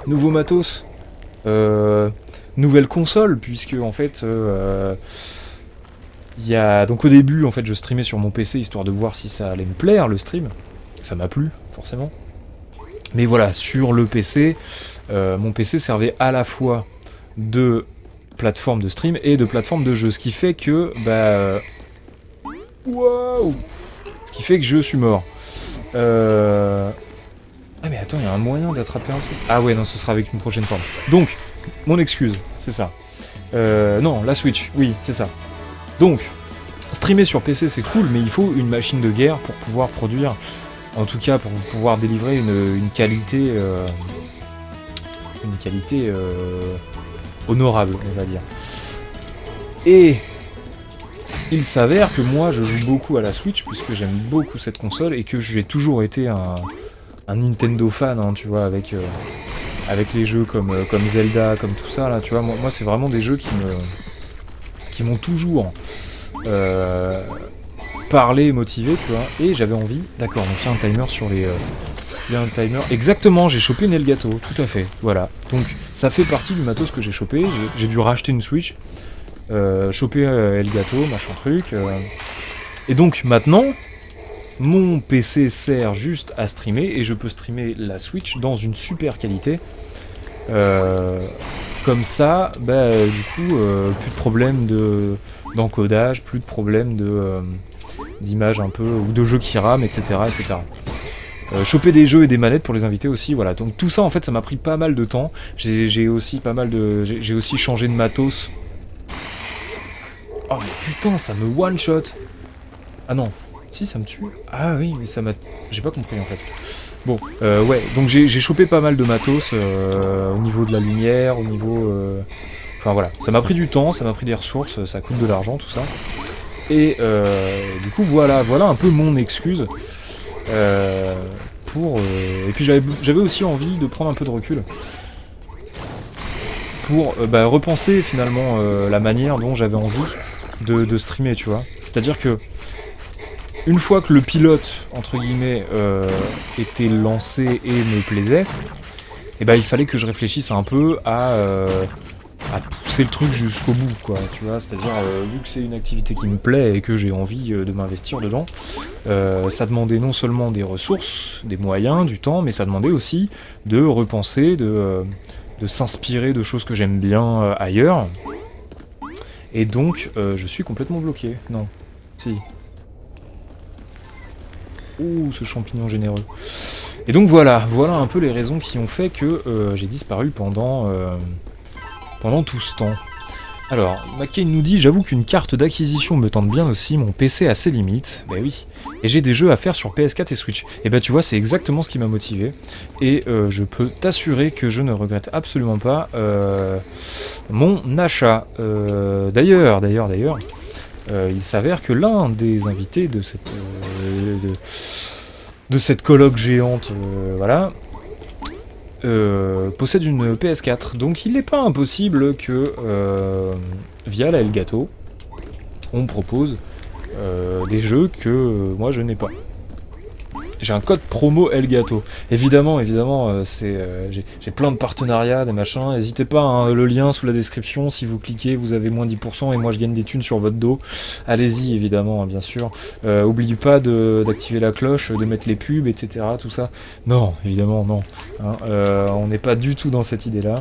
Nouveau matos. Nouvelle console, puisque en fait... il y a... Donc au début, en fait, je streamais sur mon PC, histoire de voir si ça allait me plaire, le stream. Ça m'a plu, forcément. Mais voilà, sur le PC, mon PC servait à la fois de plateforme de stream et de plateforme de jeu. Ce qui fait que... Waouh! Ce qui fait que je suis mort. Ah mais attends, il y a un moyen d'attraper un truc. Ah ouais, non, ce sera avec une prochaine forme. Donc, mon excuse, c'est ça. Non, la Switch, oui, c'est ça. Donc, streamer sur PC c'est cool, mais il faut une machine de guerre pour pouvoir produire, en tout cas pour pouvoir délivrer une qualité... honorable, on va dire. Et... il s'avère que moi je joue beaucoup à la Switch puisque j'aime beaucoup cette console et que j'ai toujours été un Nintendo fan, hein, tu vois, avec les jeux comme Zelda, comme tout ça là, tu vois, moi c'est vraiment des jeux qui m'ont toujours parlé, motivé, tu vois, et j'avais envie, d'accord, donc il y a un timer sur les... il y a un timer, exactement, j'ai chopé une Elgato, tout à fait, voilà, donc ça fait partie du matos que j'ai chopé, j'ai dû racheter une Switch, choper Elgato, machin truc. Et donc maintenant, mon PC sert juste à streamer et je peux streamer la Switch dans une super qualité. Comme ça, du coup, plus de problème d'encodage, plus de problème d'image un peu, ou de jeux qui rament, etc. etc. Choper des jeux et des manettes pour les invités aussi, voilà. Donc tout ça, en fait, ça m'a pris pas mal de temps. J'ai aussi changé de matos. Oh mais putain, ça me one-shot. Ah non, si ça me tue. Ah oui, mais ça m'a... J'ai pas compris en fait. Bon, ouais, donc j'ai chopé pas mal de matos au niveau de la lumière, au niveau... Enfin voilà, ça m'a pris du temps, ça m'a pris des ressources, ça coûte de l'argent tout ça. Et du coup voilà un peu mon excuse. Et puis j'avais aussi envie de prendre un peu de recul. Pour repenser finalement la manière dont j'avais envie de streamer, tu vois. C'est-à-dire que une fois que le pilote, entre guillemets, était lancé et me plaisait, et il fallait que je réfléchisse un peu à pousser le truc jusqu'au bout, quoi, tu vois. C'est-à-dire, vu que c'est une activité qui me plaît et que j'ai envie de m'investir dedans, ça demandait non seulement des ressources, des moyens, du temps, mais ça demandait aussi de repenser, de s'inspirer de choses que j'aime bien ailleurs. Et donc, je suis complètement bloqué. Non. Si. Ouh, ce champignon généreux. Et donc voilà un peu les raisons qui ont fait que j'ai disparu pendant tout ce temps. Alors, McCain nous dit, j'avoue qu'une carte d'acquisition me tente bien aussi, mon PC a ses limites. Bah oui. Et j'ai des jeux à faire sur PS4 et Switch. Et bah tu vois, c'est exactement ce qui m'a motivé. Et je peux t'assurer que je ne regrette absolument pas mon achat. D'ailleurs, il s'avère que l'un des invités de cette colloque géante, voilà, possède une PS4. Donc il n'est pas impossible que, via la Elgato, on propose des jeux que moi je n'ai pas. J'ai un code promo Elgato. Évidemment, j'ai plein de partenariats, des machins. N'hésitez pas, hein, le lien sous la description. Si vous cliquez, vous avez moins 10% et moi je gagne des thunes sur votre dos. Allez-y, évidemment, hein, bien sûr. Oubliez pas d'activer la cloche, de mettre les pubs, etc. Tout ça. Non, évidemment, non. Hein, on n'est pas du tout dans cette idée-là.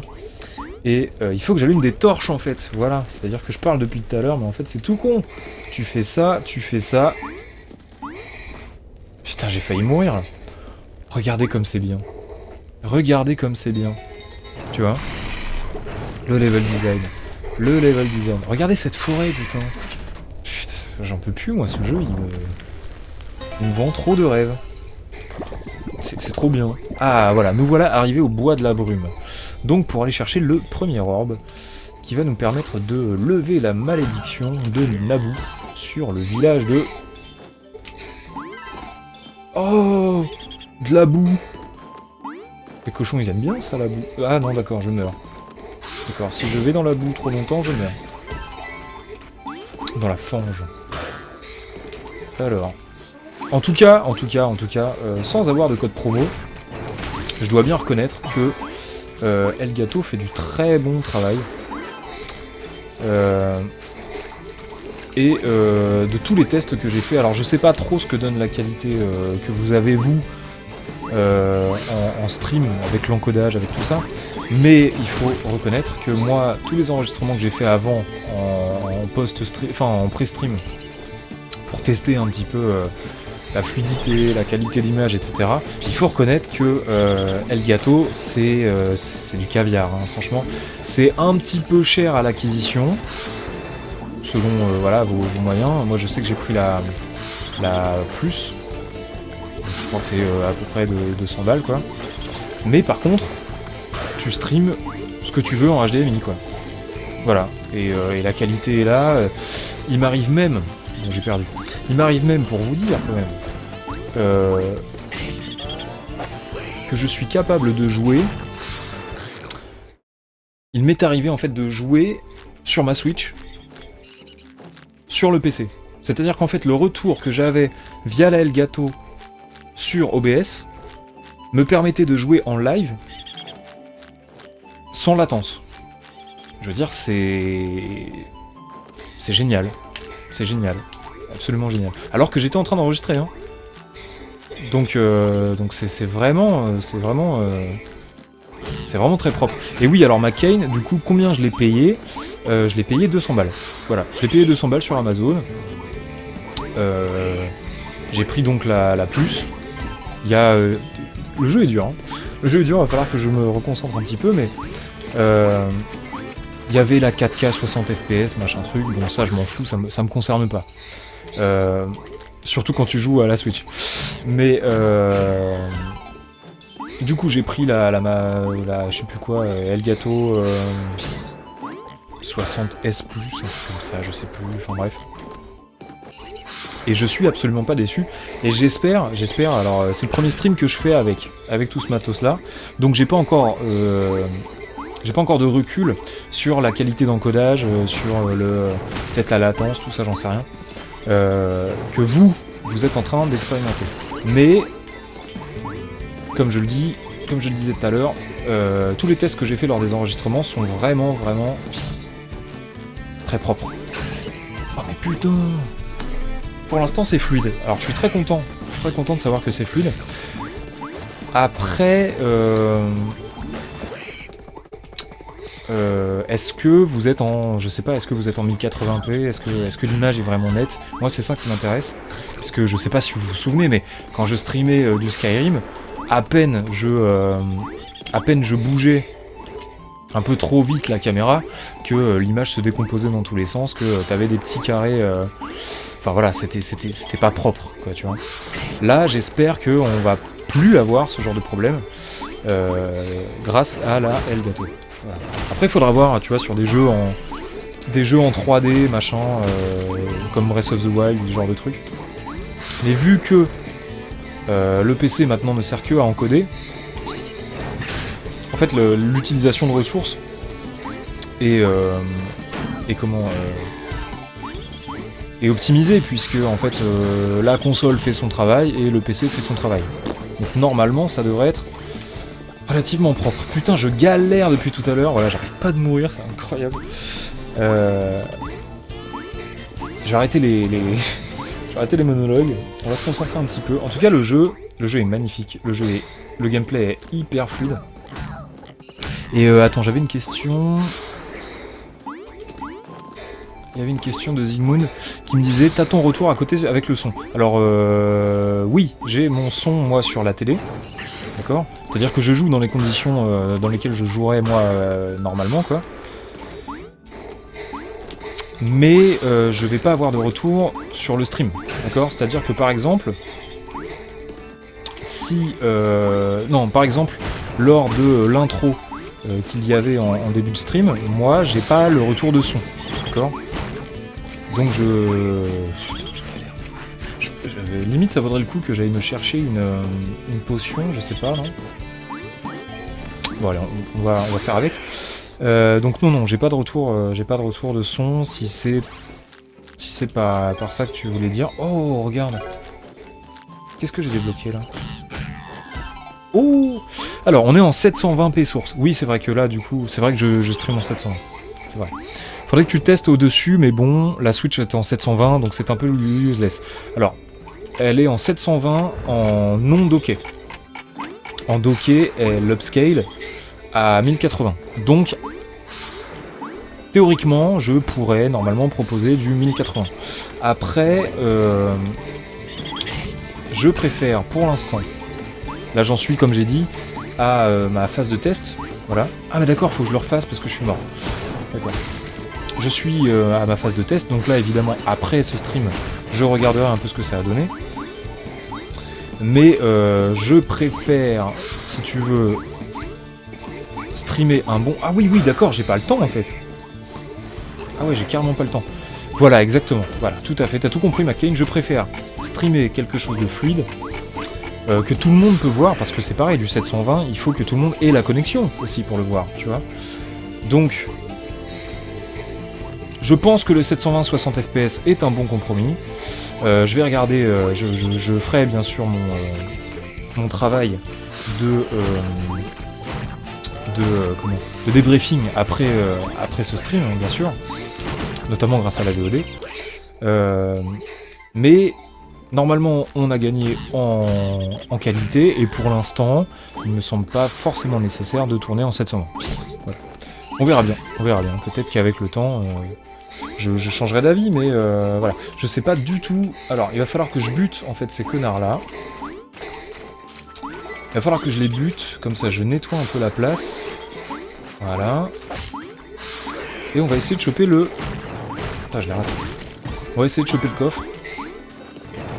Et il faut que j'allume des torches en fait. Voilà, c'est-à-dire que je parle depuis tout à l'heure, mais en fait c'est tout con. Tu fais ça, tu fais ça. Putain, j'ai failli mourir là. Regardez comme c'est bien. Regardez comme c'est bien. Tu vois? Le level design. Le level design. Regardez cette forêt, putain. Putain, j'en peux plus, moi, ce jeu, il me vend trop de rêves. C'est trop bien. Ah, voilà, nous voilà arrivés au bois de la brume. Donc, pour aller chercher le premier orbe, qui va nous permettre de lever la malédiction de Naboo sur le village de... Oh, de la boue. Les cochons, ils aiment bien ça, la boue. Ah non, d'accord, je meurs. D'accord, si je vais dans la boue trop longtemps, je meurs. Dans la fange. Alors, en tout cas, sans avoir de code promo, je dois bien reconnaître que Elgato fait du très bon travail. De tous les tests que j'ai fait, alors je sais pas trop ce que donne la qualité que vous avez vous en stream avec l'encodage, avec tout ça, mais il faut reconnaître que moi, tous les enregistrements que j'ai fait avant en post-stream, enfin en pré-stream, pour tester un petit peu la fluidité, la qualité d'image, etc. Il faut reconnaître que Elgato, c'est du caviar, hein, franchement. C'est un petit peu cher à l'acquisition, selon voilà, vos moyens. Moi, je sais que j'ai pris la plus. Je crois que c'est à peu près de 200 balles, quoi. Mais par contre, tu streams ce que tu veux en HDMI, quoi. Voilà. Et la qualité est là. Il m'arrive même... Bon, j'ai perdu. Il m'arrive même, pour vous dire, quand même, que je suis capable de jouer... Il m'est arrivé, en fait, de jouer sur ma Switch, sur le PC. C'est-à-dire qu'en fait, le retour que j'avais via la Elgato sur OBS me permettait de jouer en live sans latence. Je veux dire, c'est génial. C'est génial. Absolument génial. Alors que j'étais en train d'enregistrer, hein. Donc c'est vraiment très propre. Et oui, alors ma Kane, du coup, combien je l'ai payé? Je l'ai payé 200 balles. Voilà, je l'ai payé 200 balles sur Amazon. J'ai pris donc la plus. Il y a... le jeu est dur, hein. Le jeu est dur, il va falloir que je me reconcentre un petit peu, mais... il y avait la 4K 60 FPS, machin truc, bon ça je m'en fous, ça me concerne pas. Surtout quand tu joues à la Switch. Mais... du coup j'ai pris la je sais plus quoi, Elgato 60S+, un truc comme ça, je sais plus, enfin bref. Et je suis absolument pas déçu, et j'espère, alors c'est le premier stream que je fais avec tout ce matos là, donc j'ai pas encore de recul sur la qualité d'encodage, sur peut-être la latence, tout ça j'en sais rien, que vous êtes en train d'expérimenter. Mais, comme je le disais tout à l'heure, tous les tests que j'ai fait lors des enregistrements sont vraiment très propres. Oh mais putain! Pour l'instant c'est fluide, alors je suis très content de savoir que c'est fluide. Après, est-ce que vous êtes en... Je sais pas, est-ce que vous êtes en 1080p? Est-ce que l'image est vraiment nette? Moi c'est ça qui m'intéresse, parce que je sais pas si vous vous souvenez, mais quand je streamais du Skyrim, à peine je bougeais un peu trop vite la caméra, que l'image se décomposait dans tous les sens, que t'avais des petits carrés... Enfin voilà, c'était pas propre, quoi, tu vois. Là, j'espère qu'on va plus avoir ce genre de problème grâce à la Elgato. Voilà. Après, il faudra voir, tu vois, sur des jeux en 3D, machin, comme Breath of the Wild, ce genre de trucs. Mais vu que le PC maintenant ne sert que à encoder, en fait, l'utilisation de ressources est optimisée, puisque en fait la console fait son travail et le PC fait son travail. Donc normalement, ça devrait être relativement propre. Putain, je galère depuis tout à l'heure, voilà, j'arrive pas de mourir, c'est incroyable. Je vais arrêter les monologues, on va se concentrer un petit peu. En tout cas, le jeu est magnifique, le gameplay est hyper fluide. Et attends, j'avais une question... Il y avait une question de Zygmunt qui me disait: t'as ton retour à côté avec le son? Alors oui, j'ai mon son moi sur la télé, d'accord? C'est-à-dire que je joue dans les conditions dans lesquelles je jouerais moi normalement, quoi. Mais je vais pas avoir de retour sur le stream, d'accord? C'est-à-dire que par exemple, si... non, par exemple, lors de l'intro qu'il y avait en début de stream, moi j'ai pas le retour de son, d'accord? Donc limite ça vaudrait le coup que j'aille me chercher une potion, je sais pas, non? Bon allez, on va faire avec. Donc non, j'ai pas de retour de son, si c'est Si c'est pas par ça que tu voulais dire. Oh, regarde. Qu'est-ce que j'ai débloqué là? Oh! Alors, on est en 720p source. Oui, c'est vrai que là, du coup, c'est vrai que je stream en 720. C'est vrai. Faudrait que tu testes au-dessus, mais bon, la Switch était en 720, donc c'est un peu useless. Alors, elle est en 720 en non docké. En docké, elle upscale à 1080. Donc, théoriquement, je pourrais normalement proposer du 1080. Après, je préfère pour l'instant, là j'en suis comme j'ai dit, à ma phase de test. Voilà. Ah mais d'accord, faut que je le refasse parce que je suis mort. D'accord. Je suis à ma phase de test, donc là évidemment après ce stream, je regarderai un peu ce que ça a donné. Mais je préfère, si tu veux, streamer un bon... Ah oui, d'accord, j'ai pas le temps en fait. Ah ouais, j'ai carrément pas le temps. Voilà, exactement. Voilà, tout à fait. T'as tout compris, McCain. Je préfère streamer quelque chose de fluide, que tout le monde peut voir, parce que c'est pareil, du 720, il faut que tout le monde ait la connexion aussi pour le voir, tu vois. Donc, je pense que le 720 60 fps est un bon compromis. Je vais regarder, je ferai bien sûr mon travail de débriefing après ce stream, hein, bien sûr, notamment grâce à la VOD. Mais normalement, on a gagné en qualité, et pour l'instant, il ne me semble pas forcément nécessaire de tourner en 720. Voilà. On verra bien. Peut-être qu'avec le temps, je changerai d'avis, mais voilà. Je sais pas du tout. Alors, il va falloir que je bute en fait ces connards-là. Il va falloir que je les bute, comme ça je nettoie un peu la place. Voilà. Et on va essayer de choper le... Putain, je l'ai raté. On va essayer de choper le coffre.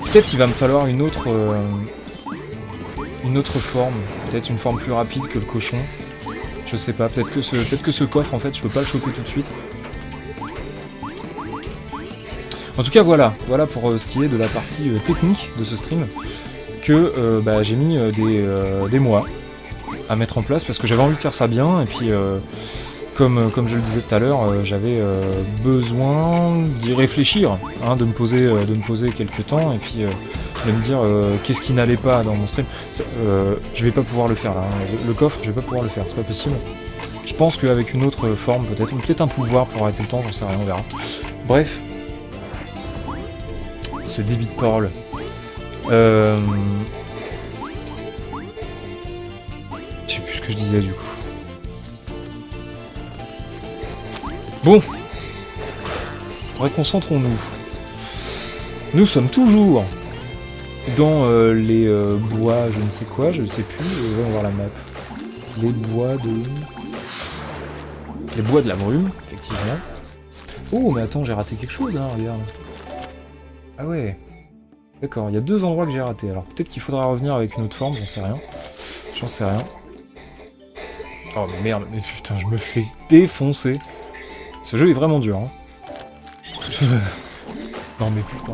Peut-être il va me falloir une autre forme. Peut-être une forme plus rapide que le cochon. Je sais pas, peut-être que ce coffre, en fait, je peux pas le choper tout de suite. En tout cas, voilà pour ce qui est de la partie technique de ce stream. Que j'ai mis des mois à mettre en place parce que j'avais envie de faire ça bien, et puis comme je le disais tout à l'heure, j'avais besoin d'y réfléchir, hein, de me poser quelques temps, et puis de me dire qu'est-ce qui n'allait pas dans mon stream. Je vais pas pouvoir le faire là, hein. Le coffre, je vais pas pouvoir le faire, c'est pas possible. Je pense qu'avec une autre forme peut-être, ou peut-être un pouvoir pour arrêter le temps, j'en sais rien, on verra. Bref, ce débit de parole. Je sais plus ce que je disais du coup. Bon, reconcentrons-nous. Nous sommes toujours dans les bois, je ne sais quoi, je ne sais plus, on va voir la map. Les bois de la brume, effectivement. Oh, mais attends, j'ai raté quelque chose, hein, regarde. Ah ouais. D'accord, il y a 2 endroits que j'ai ratés. Alors peut-être qu'il faudra revenir avec une autre forme, j'en sais rien. Oh mais merde, mais putain, je me fais défoncer. Ce jeu est vraiment dur, hein. Non mais putain.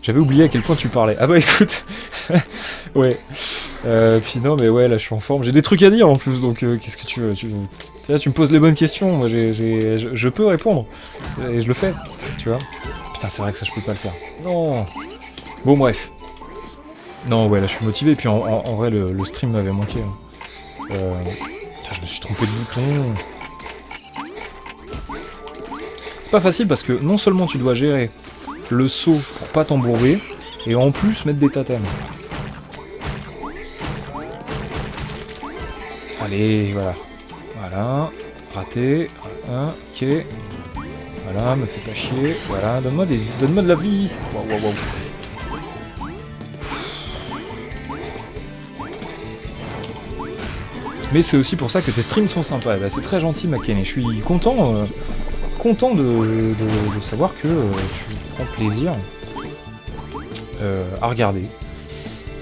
J'avais oublié à quel point tu parlais. Ah bah écoute. Ouais. Puis non mais ouais, là je suis en forme. J'ai des trucs à dire en plus, donc qu'est-ce que tu veux, tu me poses les bonnes questions, moi je peux répondre. Et je le fais, tu vois. Putain, c'est vrai que ça je peux pas le faire. Non. Bon bref. Non ouais, là je suis motivé, puis en vrai le stream m'avait manqué. Hein. Putain, je me suis trompé de bouton. C'est pas facile parce que non seulement tu dois gérer le saut pour pas t'embourber, et en plus mettre des tatanes. Allez, voilà. Voilà. Raté. Voilà, ok. Voilà, me fais pas chier. Voilà, donne-moi de la vie. Waouh. Mais c'est aussi pour ça que tes streams sont sympas. Bah, c'est très gentil, McKenny. Je suis content de savoir que tu prends plaisir à regarder.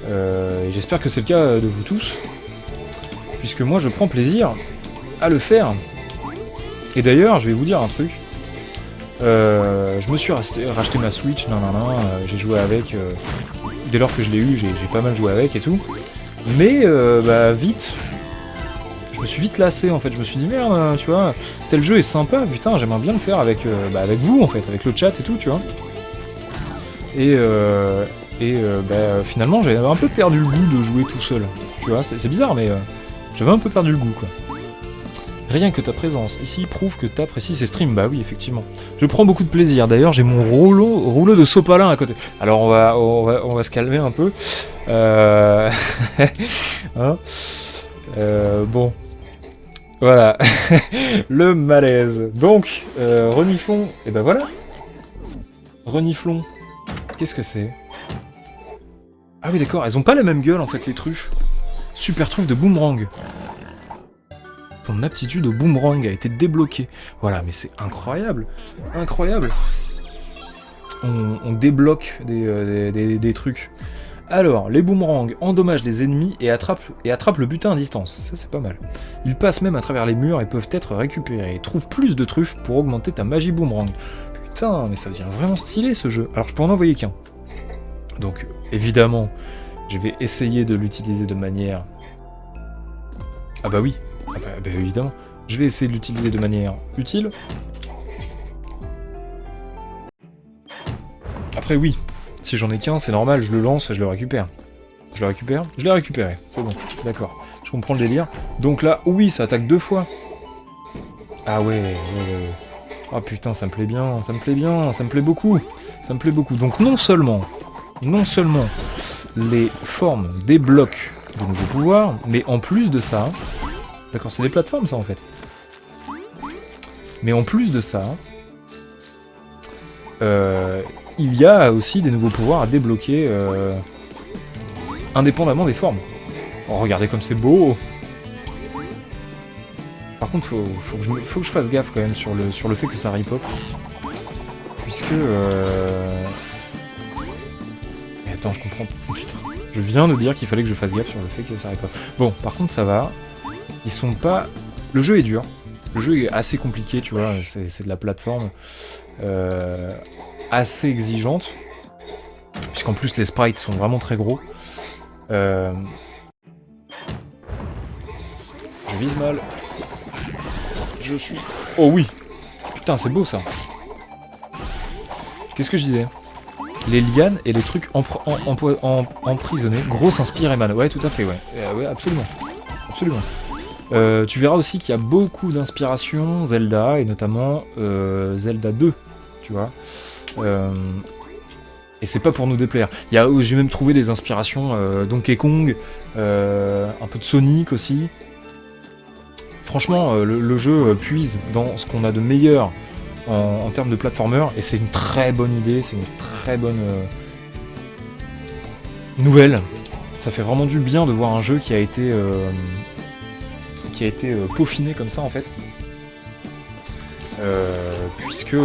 Et j'espère que c'est le cas de vous tous. Puisque moi je prends plaisir à le faire. Et d'ailleurs, je vais vous dire un truc. Je me suis racheté ma Switch, j'ai joué avec. Dès lors que je l'ai eu, j'ai pas mal joué avec et tout. Mais vite, je me suis vite lassé en fait. Je me suis dit merde, tu vois, tel jeu est sympa, putain, j'aimerais bien le faire avec, avec vous en fait, avec le chat et tout, tu vois. Et finalement, j'avais un peu perdu le goût de jouer tout seul. Tu vois, c'est bizarre, mais j'avais un peu perdu le goût, quoi. Rien que ta présence ici prouve que t'apprécies ces streams. Bah oui, effectivement. Je prends beaucoup de plaisir. D'ailleurs, j'ai mon rouleau de sopalin à côté. Alors, on va se calmer un peu. Hein, bon. Voilà. Le malaise. Donc, reniflons. Et ben voilà. Reniflons. Qu'est-ce que c'est? Ah oui, d'accord. Elles ont pas la même gueule, en fait, les truffes. Super truffe de boomerang. Ton aptitude au boomerang a été débloquée. Voilà, mais c'est incroyable. Incroyable. On débloque des trucs. Alors, les boomerangs endommagent les ennemis et attrapent le butin à distance. Ça, c'est pas mal. Ils passent même à travers les murs et peuvent être récupérés. Trouve plus de truffes pour augmenter ta magie boomerang. Putain, mais ça devient vraiment stylé, ce jeu. Alors, je peux en envoyer qu'un. Donc, évidemment, je vais essayer de l'utiliser de manière... Ah bah oui. Ah bah évidemment. Je vais essayer de l'utiliser de manière utile. Après oui, si j'en ai qu'un, c'est normal, je le lance et je le récupère. Je le récupère? Je l'ai récupéré, c'est bon, d'accord. Je comprends le délire. Donc là, oui, ça attaque 2 fois. Ah ouais. Oh putain, ça me plaît bien, ça me plaît bien, ça me plaît beaucoup. Ça me plaît beaucoup. Donc non seulement les formes débloquent de nouveaux pouvoirs, mais en plus de ça... D'accord, c'est des plateformes ça en fait. Mais en plus de ça, il y a aussi des nouveaux pouvoirs à débloquer indépendamment des formes. Oh, regardez comme c'est beau. Par contre, faut que je fasse gaffe quand même sur le fait que ça ripop. Puisque... Mais attends, je comprends... Putain. Je viens de dire qu'il fallait que je fasse gaffe sur le fait que ça ripop. Bon, par contre, ça va. Ils sont pas... Le jeu est dur. Le jeu est assez compliqué, tu vois. C'est de la plateforme assez exigeante. Puisqu'en plus, les sprites sont vraiment très gros. Je vise mal. Je suis... Oh oui! Putain, c'est beau, ça. Qu'est-ce que je disais? Les lianes et les trucs emprisonnés. Grosse inspire Eman. Ouais, tout à fait, ouais. Ouais, absolument. Absolument. Tu verras aussi qu'il y a beaucoup d'inspiration Zelda, et notamment Zelda 2, tu vois. Et c'est pas pour nous déplaire. J'ai même trouvé des inspirations Donkey Kong, un peu de Sonic aussi. Franchement, le jeu puise dans ce qu'on a de meilleur en termes de platformer, et c'est une très bonne idée, c'est une très bonne nouvelle. Ça fait vraiment du bien de voir un jeu qui a été peaufiné comme ça en fait, puisque